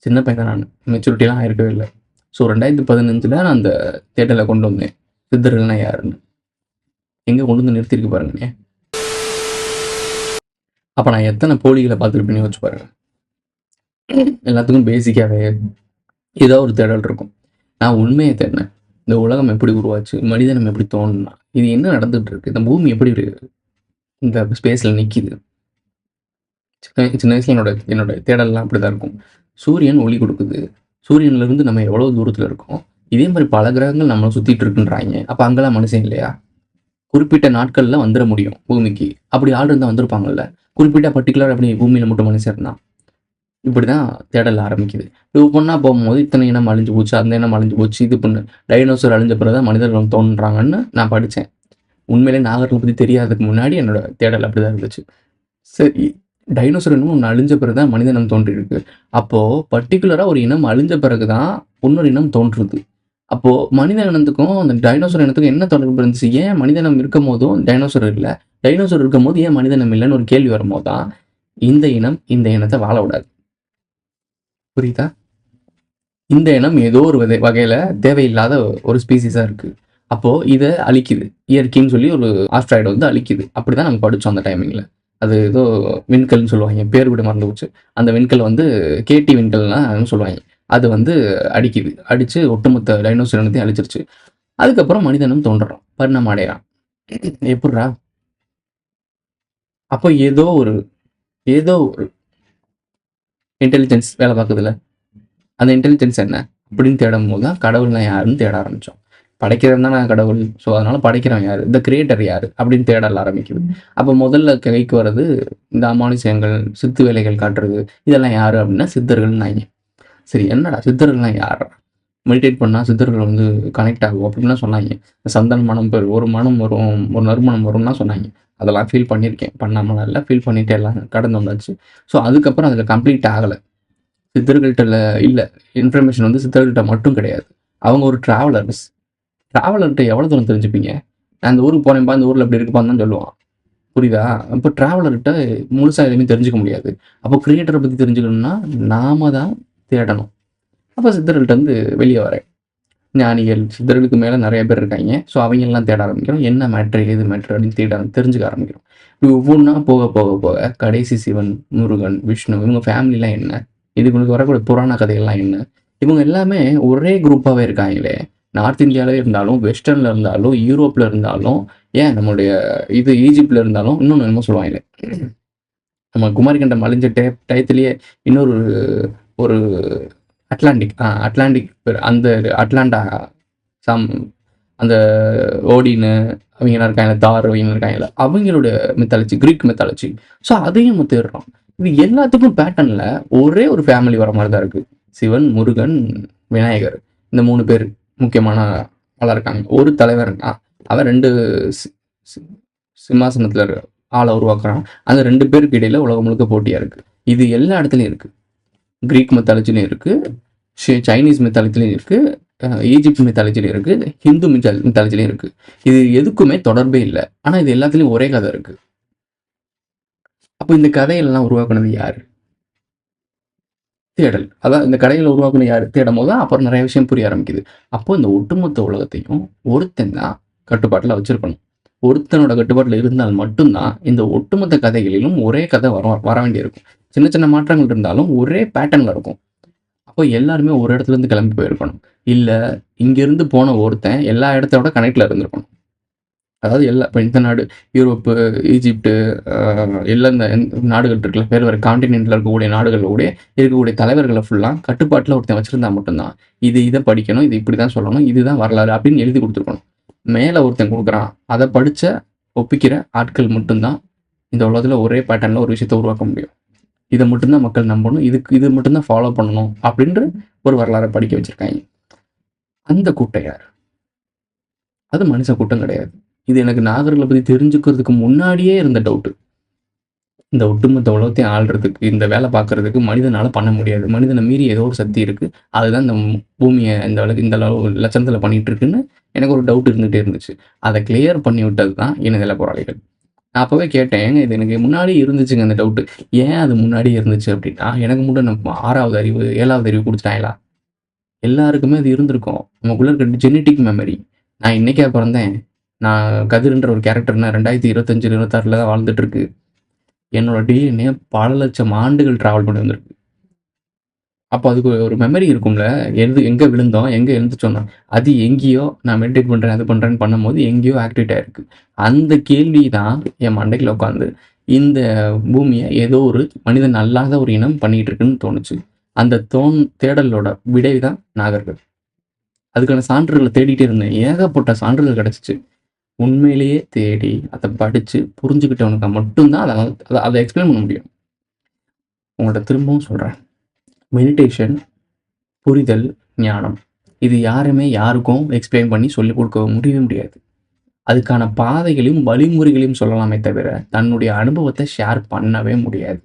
சின்ன பையன் தான் நான், மெச்சூரிட்டிலாம் ஆயிருக்கவே இல்லை. ஸோ 2015 நான் அந்த தேடலை கொண்டு வந்தேன், சித்தர்கள்னா யாருன்னு. எங்கே கொண்டு வந்து நிறுத்திருக்கு பாருங்க. அப்போ நான் எத்தனை போலிகளை பார்த்துருப்பேன்னு வச்சு பாருங்க. எல்லாத்துக்கும் பேசிக்காகவே ஏதோ ஒரு தேடல் இருக்கும். நான் உண்மையை தேடினேன். இந்த உலகம் எப்படி உருவாச்சு, மனிதனம் எப்படி தோணுனா, இது என்ன நடந்துகிட்டு இருக்கு, இந்த பூமி எப்படி இந்த ஸ்பேஸில் நிற்கிது. சின்ன வயசுல என்னோட தேடல்லாம் அப்படி தான் இருக்கும். சூரியன் ஒளி கொடுக்குது, சூரியன்லேருந்து நம்ம எவ்வளோ தூரத்தில் இருக்கோம், இதே மாதிரி பல கிரகங்கள் நம்மளை சுற்றிட்டு இருக்குன்றாங்க. அப்போ அங்கெல்லாம் மனுஷன் இல்லையா? குறிப்பிட்ட நாட்களில் வந்துட முடியும் பூமிக்கு. அப்படி ஆள் இருந்தால் வந்திருப்பாங்கல்ல. குறிப்பிட்ட பர்டிகுலர் அப்படி பூமியில் மட்டும் மனுஷன் இருந்தால் இப்படி தான் தேடல் ஆரம்பிக்குது. இது பொண்ணாக போகும்போது இத்தனை இனம் அழிஞ்சு போச்சு, அந்த இனம் அழிஞ்சு போச்சு, இது பண்ணு டைனோசர் அழிஞ்ச பிறகு தான் மனிதர்கள் தோன்றாங்கன்னு நான் படித்தேன். உண்மையிலே நாகர்களை பற்றி தெரியாததுக்கு முன்னாடி என்னோட தேடல் அப்படி தான் இருந்துச்சு. சரி, டைனோசர் இனம் ஒன்று அழிஞ்ச பிறகு தான் மனிதனம் தோன்றிருக்கு. அப்போது பர்டிகுலராக ஒரு இனம் அழிஞ்ச பிறகு தான் இன்னொரு இனம் தோன்றுது. அப்போது மனித இனத்துக்கும் அந்த டைனோசர் இனத்துக்கும் என்ன தொடர்பு இருந்துச்சு? ஏன் மனிதனம் இருக்கும் போதும் டைனோசர் இல்லை, டைனோசர் இருக்கும் போது ஏன் மனிதனம் இல்லைன்னு ஒரு கேள்வி வரும்போது தான் இந்த இனம் இந்த இனத்தை வாழ விடாது. புரியுதா? இந்த இனம் ஏதோ ஒரு வகையில் தேவையில்லாத ஒரு ஸ்பீசிஸாக இருக்குது. அப்போது இதை அழிக்குது, இயற்கைன்னு சொல்லி ஒரு ஆஸ்ட்ராய்டு அழிக்குது. அப்படி தான் நம்ம படித்தோம் அந்த டைமிங்கில். அது ஏதோ விண்கல்னு சொல்லுவாங்க, பேர் விட மறந்து போச்சு. அந்த விண்கல் KT விண்கல்னா சொல்லுவாங்க. அது அடிக்குது, அடித்து ஒட்டுமொத்த டைனோசர் இனத்தையும் அழிச்சிருச்சு. அதுக்கப்புறம் மனிதனும் தோன்றுறான், பரிணாமம் அடைகிறான். எப்படிரா? அப்போ ஏதோ ஒரு இன்டெலிஜென்ஸ் வேலை பார்க்குதுல்ல, அந்த இன்டெலிஜென்ஸ் என்ன அப்படின்னு தேடும் போது தான் கடவுள்லாம் யாருன்னு தேட ஆரம்பித்தோம். படைக்கிறவன் தான் கடவுள், ஸோ அதனால் படைக்கிறவன் யார், இந்த கிரியேட்டர் யார் அப்படின்னு தேடல் ஆரம்பிக்குது. அப்போ முதல்ல கைக்கு வர்றது இந்த அமானுஷங்கள், சித்து வேலைகள் காட்டுறது, இதெல்லாம் யார் அப்படின்னா சித்தர்கள்னாங்க. சரி, என்னடா சித்தர்கள்லாம் யார்? மெடிடேட் பண்ணால் சித்தர்கள் கனெக்ட் ஆகும் அப்படின்லாம் சொன்னாங்க. சந்தன மனம் ஒரு மனம் வரும், ஒரு நறுமணம் வரும்னா சொன்னாங்க. அதெல்லாம் ஃபீல் பண்ணியிருக்கேன், பண்ணாமல் இல்லை, ஃபீல் பண்ணிட்டு எல்லாம் கடந்து வந்தாச்சு. ஸோ அதுக்கப்புறம் அதில் கம்ப்ளீட் ஆகலை. சித்தர்கள்ட்ட இல்லை, இன்ஃபர்மேஷன் சித்தர்கள்ட்ட மட்டும் கிடையாது. அவங்க ஒரு ட்ராவலர்கிட்ட எவ்வளோ தூரம் தெரிஞ்சுப்பீங்க? நான் அந்த ஊருக்கு போனேன்ப்பா, இந்த ஊரில் இப்படி இருக்குப்பான்னு தான் சொல்லுவான். புரியுதா? அப்போ டிராவலர்கிட்ட முழுசா எதுவுமே தெரிஞ்சுக்க முடியாது. அப்போ கிரியேட்டரை பத்தி தெரிஞ்சுக்கணும்னா நாம தான் தேடணும். அப்போ சித்தர்கள்ட்ட இருந்து வெளியே வரேன். ஞானிகள், சித்தர்களுக்கு மேல நிறைய பேர் இருக்காய்ங்க. ஸோ அவங்கெல்லாம் தேட ஆரம்பிக்கிறோம். என்ன மேட்ரு, ஏது மேட்ரு அப்படின்னு தெரிஞ்சுக்க ஆரம்பிக்கிறோம். இப்படி ஒவ்வொன்னா போக போக போக கடைசி சிவன், முருகன், விஷ்ணு இவங்க ஃபேமிலிலாம் என்ன? இதுங்களுக்கு வரக்கூடிய புராண கதைகள்லாம் என்ன? இவங்க எல்லாமே ஒரே குரூப்பாவே இருக்காங்களே! நார்த் இந்தியால இருந்தாலும், வெஸ்டர்ன்ல இருந்தாலும், யூரோப்ல இருந்தாலும், ஏன் நம்மளுடைய ஈஜிப்ட்ல இருந்தாலும் இன்னொன்னு என்னமோ சொல்லுவாங்களே! நம்ம குமரிக்கண்டம் அழிஞ்ச டயத்திலேயே இன்னொரு ஒரு அட்லாண்டிக் அந்த அட்லாண்டா சம் அந்த ஓடின்னு அவங்கலாம் இருக்காங்க, தார் அவங்க இருக்காங்கல்ல, அவங்களோட மெத்தாலஜி, கிரீக் மெத்தாலஜி. ஸோ அதையும் நம்ம தேடுறோம். இது எல்லாத்துக்கும் பேட்டர்ன்ல ஒரே ஒரு ஃபேமிலி வர மாதிரி தான் இருக்கு. சிவன், முருகன், விநாயகர் இந்த 3 பேர் முக்கியமான ஆளா இருக்காங்க. ஒரு தலைவர் இருக்கான். அவன் 2 சிம்மாசனத்துல ஆளை உருவாக்குறான். அந்த 2 பேருக்கு இடையில உலகம் முழுக்க போட்டியா இருக்கு. இது எல்லா இடத்துலையும் இருக்கு. கிரீக் மெத்தாலஜிலையும் இருக்கு, சைனீஸ் மெத்தாலஜிலையும் இருக்கு, ஈஜிப்ட் மெத்தாலஜிலையும் இருக்கு, ஹிந்து மெத்தாலஜிலையும் இருக்கு. இது எதுக்குமே தொடர்பே இல்லை. ஆனா இது எல்லாத்துலயும் ஒரே கதை இருக்கு. அப்போ இந்த கதையெல்லாம் உருவாக்குனது யாரு? தேடல். அதான் இந்த கதைகளை உருவாக்குன யாரு? தேடும் போது அப்புறம் நிறைய விஷயம் புரிய ஆரம்பிக்குது. அப்போ இந்த ஒட்டுமொத்த உலகத்தையும் ஒருத்தன் தான் கட்டுப்பாட்டில் வச்சிருக்கணும். ஒருத்தனோட கட்டுப்பாட்டில் இருந்தால் மட்டும்தான் இந்த ஒட்டுமொத்த கதைகளிலும் ஒரே கதை வர வேண்டியிருக்கும். சின்ன சின்ன மாற்றங்கள் இருந்தாலும் ஒரே பேட்டர்ன்ல இருக்கும். அப்போ எல்லாருமே ஒரு இடத்துல இருந்து கிளம்பி போயிருக்கணும். இல்லை இங்கேருந்து போன ஒருத்தன் எல்லா இடத்தோட கனெக்டில் இருந்திருக்கணும். அதாவது இப்போ இந்த நாடு, யூரோப்பு, ஈஜிப்டு, எல்லாம் இந்த நாடுகள் இருக்குல்ல, வேறு வேறு காண்டினென்ட்டில் இருக்கக்கூடிய நாடுகளில் கூட இருக்கக்கூடிய தலைவர்களை ஃபுல்லாக கட்டுப்பாட்டில் ஒருத்தன் வச்சுருந்தா மட்டும்தான் இதை படிக்கணும், இது இப்படி தான் சொல்லணும், இதுதான் வரலாறு அப்படின்னு எழுதி கொடுத்துருக்கணும். மேலே ஒருத்தன் கொடுக்குறான், அதை படித்த ஒப்பிக்கிற ஆட்கள் மட்டும்தான் இந்த உலகத்தில் ஒரே பேட்டர்னில் ஒரு விஷயத்தை உருவாக்க முடியும். இதை மட்டும்தான் மக்கள் நம்பணும், இது மட்டும்தான் ஃபாலோ பண்ணணும் அப்படின்ற ஒரு வரலாறை படிக்க வச்சுருக்காங்க. அந்த கூட்டம் யார்? அது மனுஷ கூட்டம் கிடையாது. இது எனக்கு நாகர்களை பற்றி தெரிஞ்சுக்கிறதுக்கு முன்னாடியே இருந்த டவுட்டு. இந்த ஒட்டுமொத்த உலகத்தையும் ஆள்றதுக்கு, இந்த வேலை பார்க்கறதுக்கு மனிதனால பண்ண முடியாது. மனிதனை மீறி ஏதோ ஒரு சக்தி இருக்கு. அதுதான் இந்த பூமியை இந்த லட்சணத்தில் பண்ணிட்டு இருக்குன்னு எனக்கு ஒரு டவுட் இருந்துகிட்டே இருந்துச்சு. அதை கிளியர் பண்ணி விட்டது தான் இணையதள போராளிகள். நான் அப்போவே கேட்டேன், ஏங்க இது எனக்கு முன்னாடி இருந்துச்சுங்க அந்த டவுட்டு. ஏன் அது முன்னாடி இருந்துச்சு அப்படின்னா, எனக்கு மட்டும் நம்ம 6வது அறிவு 7வது அறிவு கொடுத்துட்டாங்களா? எல்லாருக்குமே அது இருந்திருக்கும். நமக்குள்ள இருக்க ஜெனட்டிக் மெமரி. நான் இன்னைக்கே பிறந்தேன், நான் கதிர்ன்ற ஒரு கேரக்டர்னா 2025 26 தான் வாழ்ந்துட்டு இருக்கு. என்னோட டிஎன்ஏ பல லட்சம் ஆண்டுகள் டிராவல் பண்ணி வந்திருக்கு. அப்போ அதுக்கு ஒரு மெமரி இருக்கும்ல, எங்கே விழுந்தோம், எங்கே எழுந்துச்சோன்னா, அது எங்கேயோ நான் மெடிடேட் பண்ணுறேன், அது பண்ணுறேன்னு பண்ணும்போது எங்கேயோ ஆக்டிவேட் ஆகிருக்கு. அந்த கேள்வி தான் என் மண்டைக்குள்ள உட்காந்து இந்த பூமியை ஏதோ ஒரு மனிதன் அல்லாத ஒரு இனம் பண்ணிகிட்டு இருக்குன்னு தோணுச்சு. அந்த தேடலோட விடை தான் நாகர்கள். அதுக்கான சான்றுகளை தேடிட்டே இருந்தேன். ஏகப்பட்ட சான்றுகள் கிடச்சிச்சு. உண்மையிலேயே தேடி அதை படித்து புரிஞ்சுக்கிட்டவனுக்கு மட்டும்தான் அதை எக்ஸ்பிளைன் பண்ண முடியும். உங்கள்கிட்ட திரும்பவும் சொல்கிறேன், மெடிடேஷன், புரிதல், ஞானம், இது யாருமே யாருக்கும் எக்ஸ்பிளைன் பண்ணி சொல்லிக் கொடுக்க முடியவே முடியாது. அதுக்கான பாதைகளையும் வழிமுறைகளையும் சொல்லலாமே தவிர தன்னுடைய அனுபவத்தை ஷேர் பண்ணவே முடியாது.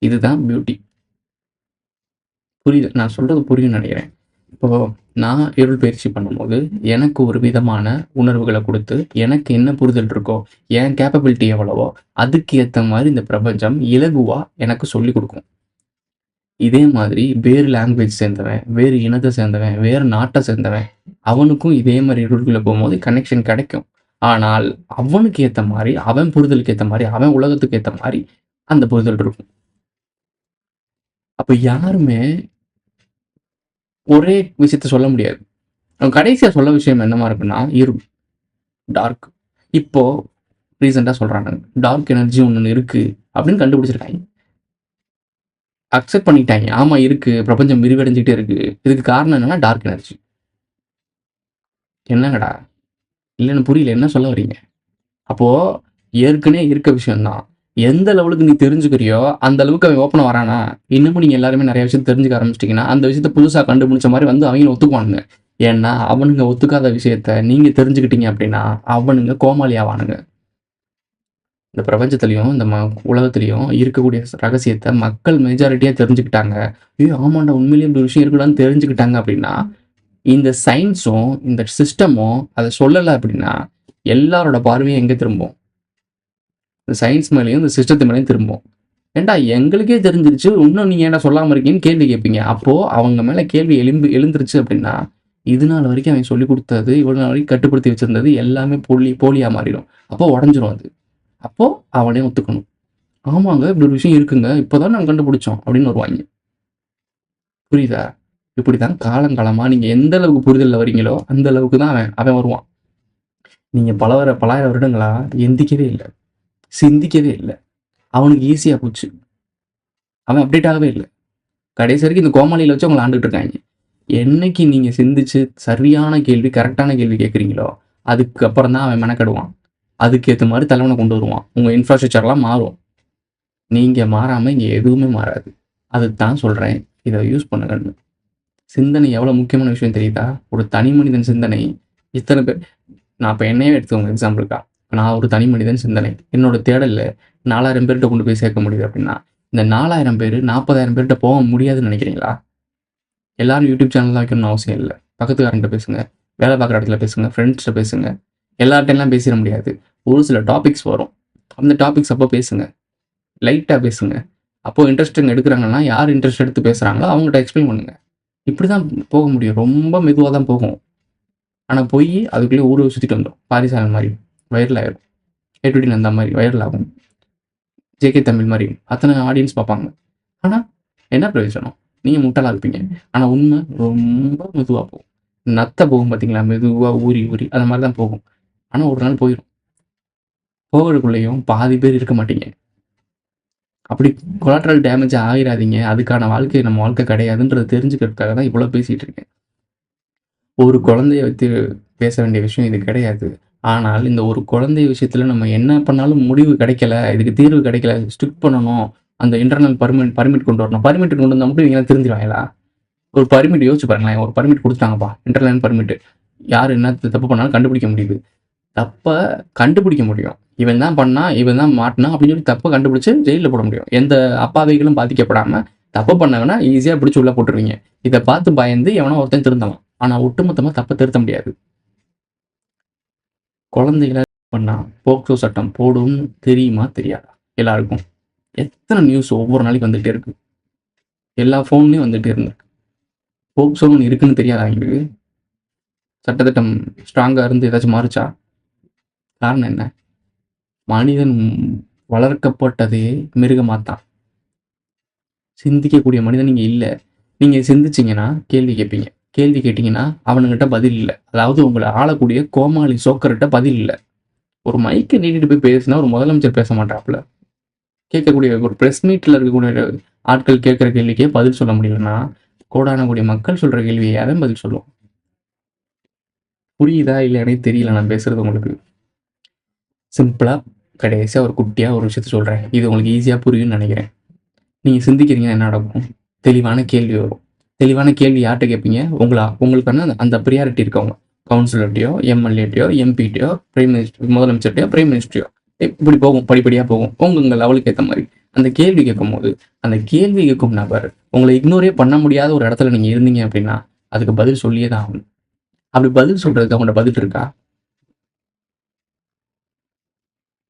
இதுதான் பியூட்டி. புரியுது? நான் சொல்றது புரியும்னு நினைக்கிறேன். இப்போ நான் இருள் பயிற்சி பண்ணும்போது எனக்கு ஒரு விதமான உணர்வுகளை கொடுத்து, எனக்கு என்ன புரிதல் இருக்கோ, என் கேப்பபிலிட்டி எவ்வளவோ அதுக்கு ஏற்ற மாதிரி இந்த பிரபஞ்சம் இலகுவா எனக்கு சொல்லி கொடுக்கும். இதே மாதிரி வேறு லாங்குவேஜ் சேர்ந்தவன், வேறு இனத்தை சேர்ந்தவன், வேறு நாட்டை சேர்ந்தவன், அவனுக்கும் இதே மாதிரி இருளுக்குள்ள போகும்போது கனெக்ஷன் கிடைக்கும். ஆனால் அவனுக்கு ஏற்ற மாதிரி, அவன் புரிதலுக்கு ஏற்ற மாதிரி, அவன் உலகத்துக்கு ஏற்ற மாதிரி அந்த புரிதல் இருக்கும். அப்போ யாருமே ஒரே விஷயத்த சொல்ல முடியாது. அவன் கடைசியா சொல்ல விஷயம் என்னமா இருக்குன்னா, இருள், டார்க். இப்போ ரீசெண்டா சொல்றாங்க, டார்க் எனர்ஜி ஒன்று இருக்கு அப்படின்னு கண்டுபிடிச்சிருக்காங்க. அக்செப்ட் பண்ணிட்டாங்க. ஆமா இருக்கு, பிரபஞ்சம் விரிவடைஞ்சிட்டே இருக்கு. இதுக்கு காரணம் என்னன்னா டார்க் எனர்ஜி. என்னங்கடா இல்லைன்னு புரியல, என்ன சொல்ல வரீங்க? அப்போ ஏற்கனவே இருக்க விஷயம்தான். எந்த லெவலுக்கு நீ தெரிஞ்சுக்கிறியோ அந்த அளவுக்கு அவன் ஓப்பனாக வரானா? இன்னமும் நீங்கள் எல்லாருமே நிறைய விஷயம் தெரிஞ்சுக்க ஆரம்பிச்சிட்டிங்கன்னா அந்த விஷயத்த புதுசாக கண்டுபிடிச்ச மாதிரி வந்து அவங்க ஒத்துக்குவானுங்க. ஏன்னா அவனுங்க ஒத்துக்காத விஷயத்த நீங்கள் தெரிஞ்சுக்கிட்டீங்க அப்படின்னா அவனுங்க கோமாளி ஆவானுங்க. இந்த பிரபஞ்சத்துலையும் இந்த உலகத்துலையும் இருக்கக்கூடிய ரகசியத்தை மக்கள் மெஜாரிட்டியாக தெரிஞ்சுக்கிட்டாங்க. ஆமாண்டா உண்மையிலேயே இப்படி விஷயம் இருக்குடான்னு தெரிஞ்சுக்கிட்டாங்க அப்படின்னா, இந்த சயின்ஸும் இந்த சிஸ்டமும் அதை சொல்லலை அப்படின்னா எல்லாரோட பார்வையும் எங்கே திரும்பும்? இந்த சயின்ஸ் மேலேயும் இந்த சிஸ்டத்து மேலேயும் திரும்பும். ஏன்டா எங்களுக்கே தெரிஞ்சிருச்சு, இன்னும் நீங்கள் ஏன்டா சொல்லாமல் இருக்கீங்கன்னு கேள்வி கேட்பீங்க. அப்போது அவங்க மேலே கேள்வி எழுந்துருச்சு அப்படின்னா, இது நாள் வரைக்கும் அவன் சொல்லிக் கொடுத்தது, இவ்வளோ நாள் வரைக்கும் கட்டுப்படுத்தி வச்சிருந்தது எல்லாமே போலியாக மாறிடும். அப்போ உடஞ்சிரும் அது. அப்போது அவனே ஒத்துக்கணும். ஆமாங்க, இப்படி ஒரு விஷயம் இருக்குங்க, இப்போ தான் நாங்கள் கண்டுபிடிச்சோம் அப்படின்னு வருவாங்க. புரியுதா? இப்படி தான் காலங்காலமாக நீங்கள் எந்த அளவுக்கு புரிதலில் வரீங்களோ அந்த அளவுக்கு தான் அவன் வருவான். நீங்கள் பலாயிரம் வருடங்களா எந்திக்கவே இல்லை, சிந்திக்கவே இல்லை, அவனுக்கு ஈஸியாக போச்சு, அவன் அப்டேட் ஆகவே இல்லை. கடைசி வரைக்கும் இந்த கோமாளியில் வச்சு அவங்களை ஆண்டுகிட்டு இருக்காங்க. என்னைக்கு நீங்கள் சிந்திச்சு சரியான கேள்வி, கரெக்டான கேள்வி கேட்குறீங்களோ அதுக்கப்புறம் தான் அவன் மெனக்கடுவான். அதுக்கேற்ற மாதிரி தலைவனை கொண்டு வருவான். உங்கள் இன்ஃப்ராஸ்ட்ரக்சர்லாம் மாறும். நீங்கள் மாறாமல் இங்கே எதுவுமே மாறாது. அதுக்கு தான் சொல்கிறேன், இதை யூஸ் பண்ணுங்கன்னு. சிந்தனை எவ்வளோ முக்கியமான விஷயம் தெரியுதா? ஒரு தனி மனிதன் சிந்தனை இத்தனை பேர். நான் இப்போ என்னையே எடுத்துக்கோங்க எக்ஸாம்பிளுக்கா. நான் ஒரு தனி மனிதன் சிந்தனை என்னோட தேடலில் 4000 பேர்கிட்ட கொண்டு போய் சேர்க்க முடியுது அப்படின்னா, இந்த 4000 பேர் 40,000 பேர்கிட்ட போக முடியாதுன்னு நினைக்கிறீங்களா? எல்லாரும் யூடியூப் சேனல் தான் வைக்கணும்னு அவசியம் இல்லை. பக்கத்துக்காரங்கிட்ட பேசுங்க, வேலை பார்க்குற இடத்துல பேசுங்க, ஃப்ரெண்ட்ஸ்கிட்ட பேசுங்க. எல்லார்ட்டையெல்லாம் பேசிட முடியாது. ஒரு சில டாபிக்ஸ் வரும், அந்த டாபிக்ஸ் அப்போ பேசுங்க, லைட்டாக பேசுங்க. அப்போது இன்ட்ரெஸ்டிங் எடுக்கிறாங்கன்னா யார் இன்ட்ரெஸ்ட் எடுத்து பேசுகிறாங்களோ அவங்ககிட்ட எக்ஸ்பிளைன் பண்ணுங்கள். இப்படி தான் போக முடியும். ரொம்ப மெதுவாக தான் போகும். ஆனால் போய் அதுக்குள்ளேயே ஊரை சுற்றிட்டு வந்தோம். பாரிசாலன் மாதிரி வைரல் ஆகிடும், ஏட்டுடி நந்தா மாதிரி வைரல் ஆகும், ஜேகே தமிழ் மாதிரி அத்தனை ஆடியன்ஸ் பார்ப்பாங்க. ஆனால் என்ன பிரயோஜனம்? நீங்கள் முட்டாளாக இருப்பீங்க. ஆனால் உண்மை ரொம்ப மெதுவாக போகும். நத்தை போகும் பார்த்தீங்களா, மெதுவாக ஊறி அந்த மாதிரி தான் போகும். ஆனால் ஒரு நாள் போயிடும். போகிறதுக்குள்ளேயும் பாதி பேர் இருக்க மாட்டீங்க. அப்படி கொலாட்ரல் டேமேஜ் ஆகிடாதீங்க. அதுக்கான வாழ்க்கை நம்ம வாழ்க்கை கிடையாதுன்றது தெரிஞ்சுக்கிறதுக்காக தான் இவ்வளோ பேசிகிட்டு இருக்கேன். ஒரு குழந்தைய வச்சு பேச வேண்டிய விஷயம் இது கிடையாது. ஆனால் இந்த ஒரு குழந்தை விஷயத்தில் நம்ம என்ன பண்ணாலும் முடிவு கிடைக்கல, இதுக்கு தீர்வு கிடைக்கல, ஸ்ட்ரிக்ட் பண்ணணும், அந்த இன்டர்னல் பர்மிட் கொண்டு வரணும். பர்மிட் கொண்டு வந்தால் மட்டும் இவங்க திருந்திடுவாங்களா? ஒரு பர்மிட் யோசிச்சு பாருங்களேன். ஒரு பர்மிட் கொடுத்துட்டாங்கப்பா, இன்டர்னல் பர்மிட். யார் என்ன தப்பு பண்ணாலும் கண்டுபிடிக்க முடியுது. தப்பை கண்டுபிடிக்க முடியும். இவன் தான் பண்ணா, இவன் தான் மாட்டினா அப்படின்னு சொல்லி தப்பை கண்டுபிடிச்சு ஜெயிலில் போட முடியும். எந்த அப்பாவைகளும் பாதிக்கப்படாமல் தப்பு பண்ணாங்கன்னா ஈஸியாக பிடிச்சி உள்ளே போட்டுருவீங்க. இதை பார்த்து பயந்து எவனோ ஒருத்தன் திருந்தலாம். ஆனால் ஒட்டுமொத்தமாக தப்பை திருத்த முடியாது. குழந்தைகளை பண்ணால் போக்சோ சட்டம் போடும் தெரியுமா தெரியாதா எல்லாருக்கும்? எத்தனை நியூஸ் ஒவ்வொரு நாளைக்கு வந்துகிட்டே இருக்கு, எல்லா ஃபோன்லேயும் வந்துகிட்டே இருந்திருக்கு. போக்சோன்னு இருக்குன்னு தெரியாதா அவங்களுக்கு? சட்டத்திட்டம் ஸ்ட்ராங்காக இருந்து ஏதாச்சும் மாறுச்சா? காரணம் என்ன? மனிதன் வளர்க்கப்பட்டதே மிருகமாத்தான். சிந்திக்கக்கூடிய மனிதன் நீங்கள் இல்லை. நீங்கள் சிந்திச்சிங்கன்னா கேள்வி கேட்பீங்க, கேள்வி கேட்டிங்கன்னா அவனுங்கிட்ட பதில் இல்லை. அதாவது உங்களை ஆளக்கூடிய கோமாளி சோக்கர்கிட்ட பதில் இல்லை. ஒரு மைக்கை நீட்டிட்டு போய் பேசினா ஒரு முதலமைச்சர் பேச மாட்டாப்புல. கேட்கக்கூடிய ஒரு ப்ரெஸ் மீட்டில் இருக்கக்கூடிய ஆட்கள் கேட்குற கேள்விக்கே பதில் சொல்ல முடியலன்னா கோடானக்கூடிய மக்கள் சொல்கிற கேள்வியை யாரும் பதில் சொல்லுவோம். புரியுதா இல்லை எனக்கு தெரியல நான் பேசுகிறது உங்களுக்கு. சிம்பிளாக கடைசியாக ஒரு குட்டியாக ஒரு விஷயத்த சொல்கிறேன். இது உங்களுக்கு ஈஸியாக புரியும்னு நினைக்கிறேன். நீங்கள் சிந்திக்கிறீங்கன்னா என்ன நடக்கும்? தெளிவான கேள்வி வரும். தெளிவான கேள்வி யார்கிட்ட கேட்பீங்க? உங்களுக்கான அந்த ப்ரியாரிட்டி இருக்கவங்க, கவுன்சிலர்ட்டையோ, எம்எல்ஏட்டையோ, எம்பிட்டையோ, பிரைம் மினிஸ்டர், முதலமைச்சர்ட்டையோ, பிரைம் மினிஸ்டரையோ. இப்படி போகும், படிப்படியாக போகும். உங்கள் லெவலுக்கு ஏற்ற மாதிரி அந்த கேள்வி கேட்கும் போது அந்த கேள்வி கேட்கும் நபர் உங்களை இக்னோரே பண்ண முடியாத ஒரு இடத்துல நீங்கள் இருந்தீங்க அப்படின்னா அதுக்கு பதில் சொல்லியே தான் ஆகணும். அப்படி பதில் சொல்கிறதுக்கு அவங்கள்ட்ட பதில் இருக்கா?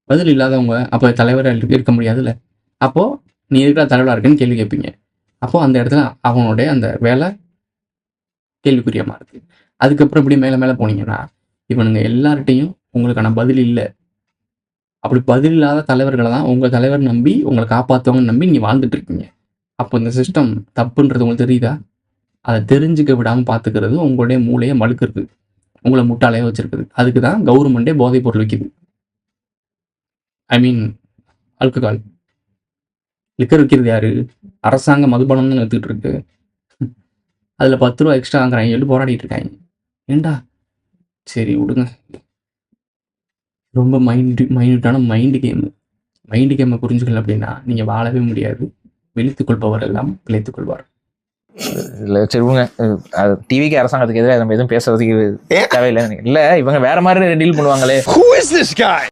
பதில் இல்லாதவங்க அப்போ தலைவராக இருக்க முடியாதுல்ல. அப்போது நீ இருக்கிற தலைவராக இருக்குன்னு கேள்வி கேட்பீங்க. அப்போது அந்த இடத்துல அவனுடைய அந்த வேலை கேள்விக்குரிய மாறுது. அதுக்கப்புறம் இப்படி மேலே மேலே போனீங்கன்னா இவனுங்க எல்லார்ட்டையும் உங்களுக்கான பதில் இல்லை. அப்படி பதில் இல்லாத தலைவர்களை தான் உங்கள் தலைவர் நம்பி உங்களை காப்பாற்றுவாங்கன்னு நம்பி நீங்கள் வாழ்ந்துட்டு இருக்கீங்க. அப்போ இந்த சிஸ்டம் தப்புன்றது உங்களுக்கு தெரியுதா? அதை தெரிஞ்சுக்க விடாமல் பார்த்துக்கிறது உங்களுடைய மூளையை மழுக்கிறது, உங்களை முட்டாளையாக வச்சுருக்குது. அதுக்கு தான் கவர்மெண்ட்டே போதைப் பொருள் விற்கிது. ஐ மீன் ஆல்கஹால். லிக்கர் விற்கிறது யாரு? அரசாங்க மதுபானம் தான் எடுத்துக்கிட்டு இருக்கு. அதில் 10 ரூபா எக்ஸ்ட்ரா வாங்குறாங்க சொல்லி போராடிட்டு இருக்காங்க. ஏண்டா சரி விடுங்க. ரொம்ப மைன்யூட்டான மைண்டு கேமை புரிஞ்சுக்கல அப்படின்னா நீங்கள் வாழவே முடியாது. விழித்துக் கொள்பவர் எல்லாம் பிழைத்துக் கொள்வார். இல்லை சரி விடுங்க. டிவிக்கு அரசாங்கத்துக்கு எதிராக நம்ம எதுவும் பேசுறதுக்கு தேவையில்லை. இல்லை இவங்க வேற மாதிரி டீல் பண்ணுவாங்களே. Who is this guy?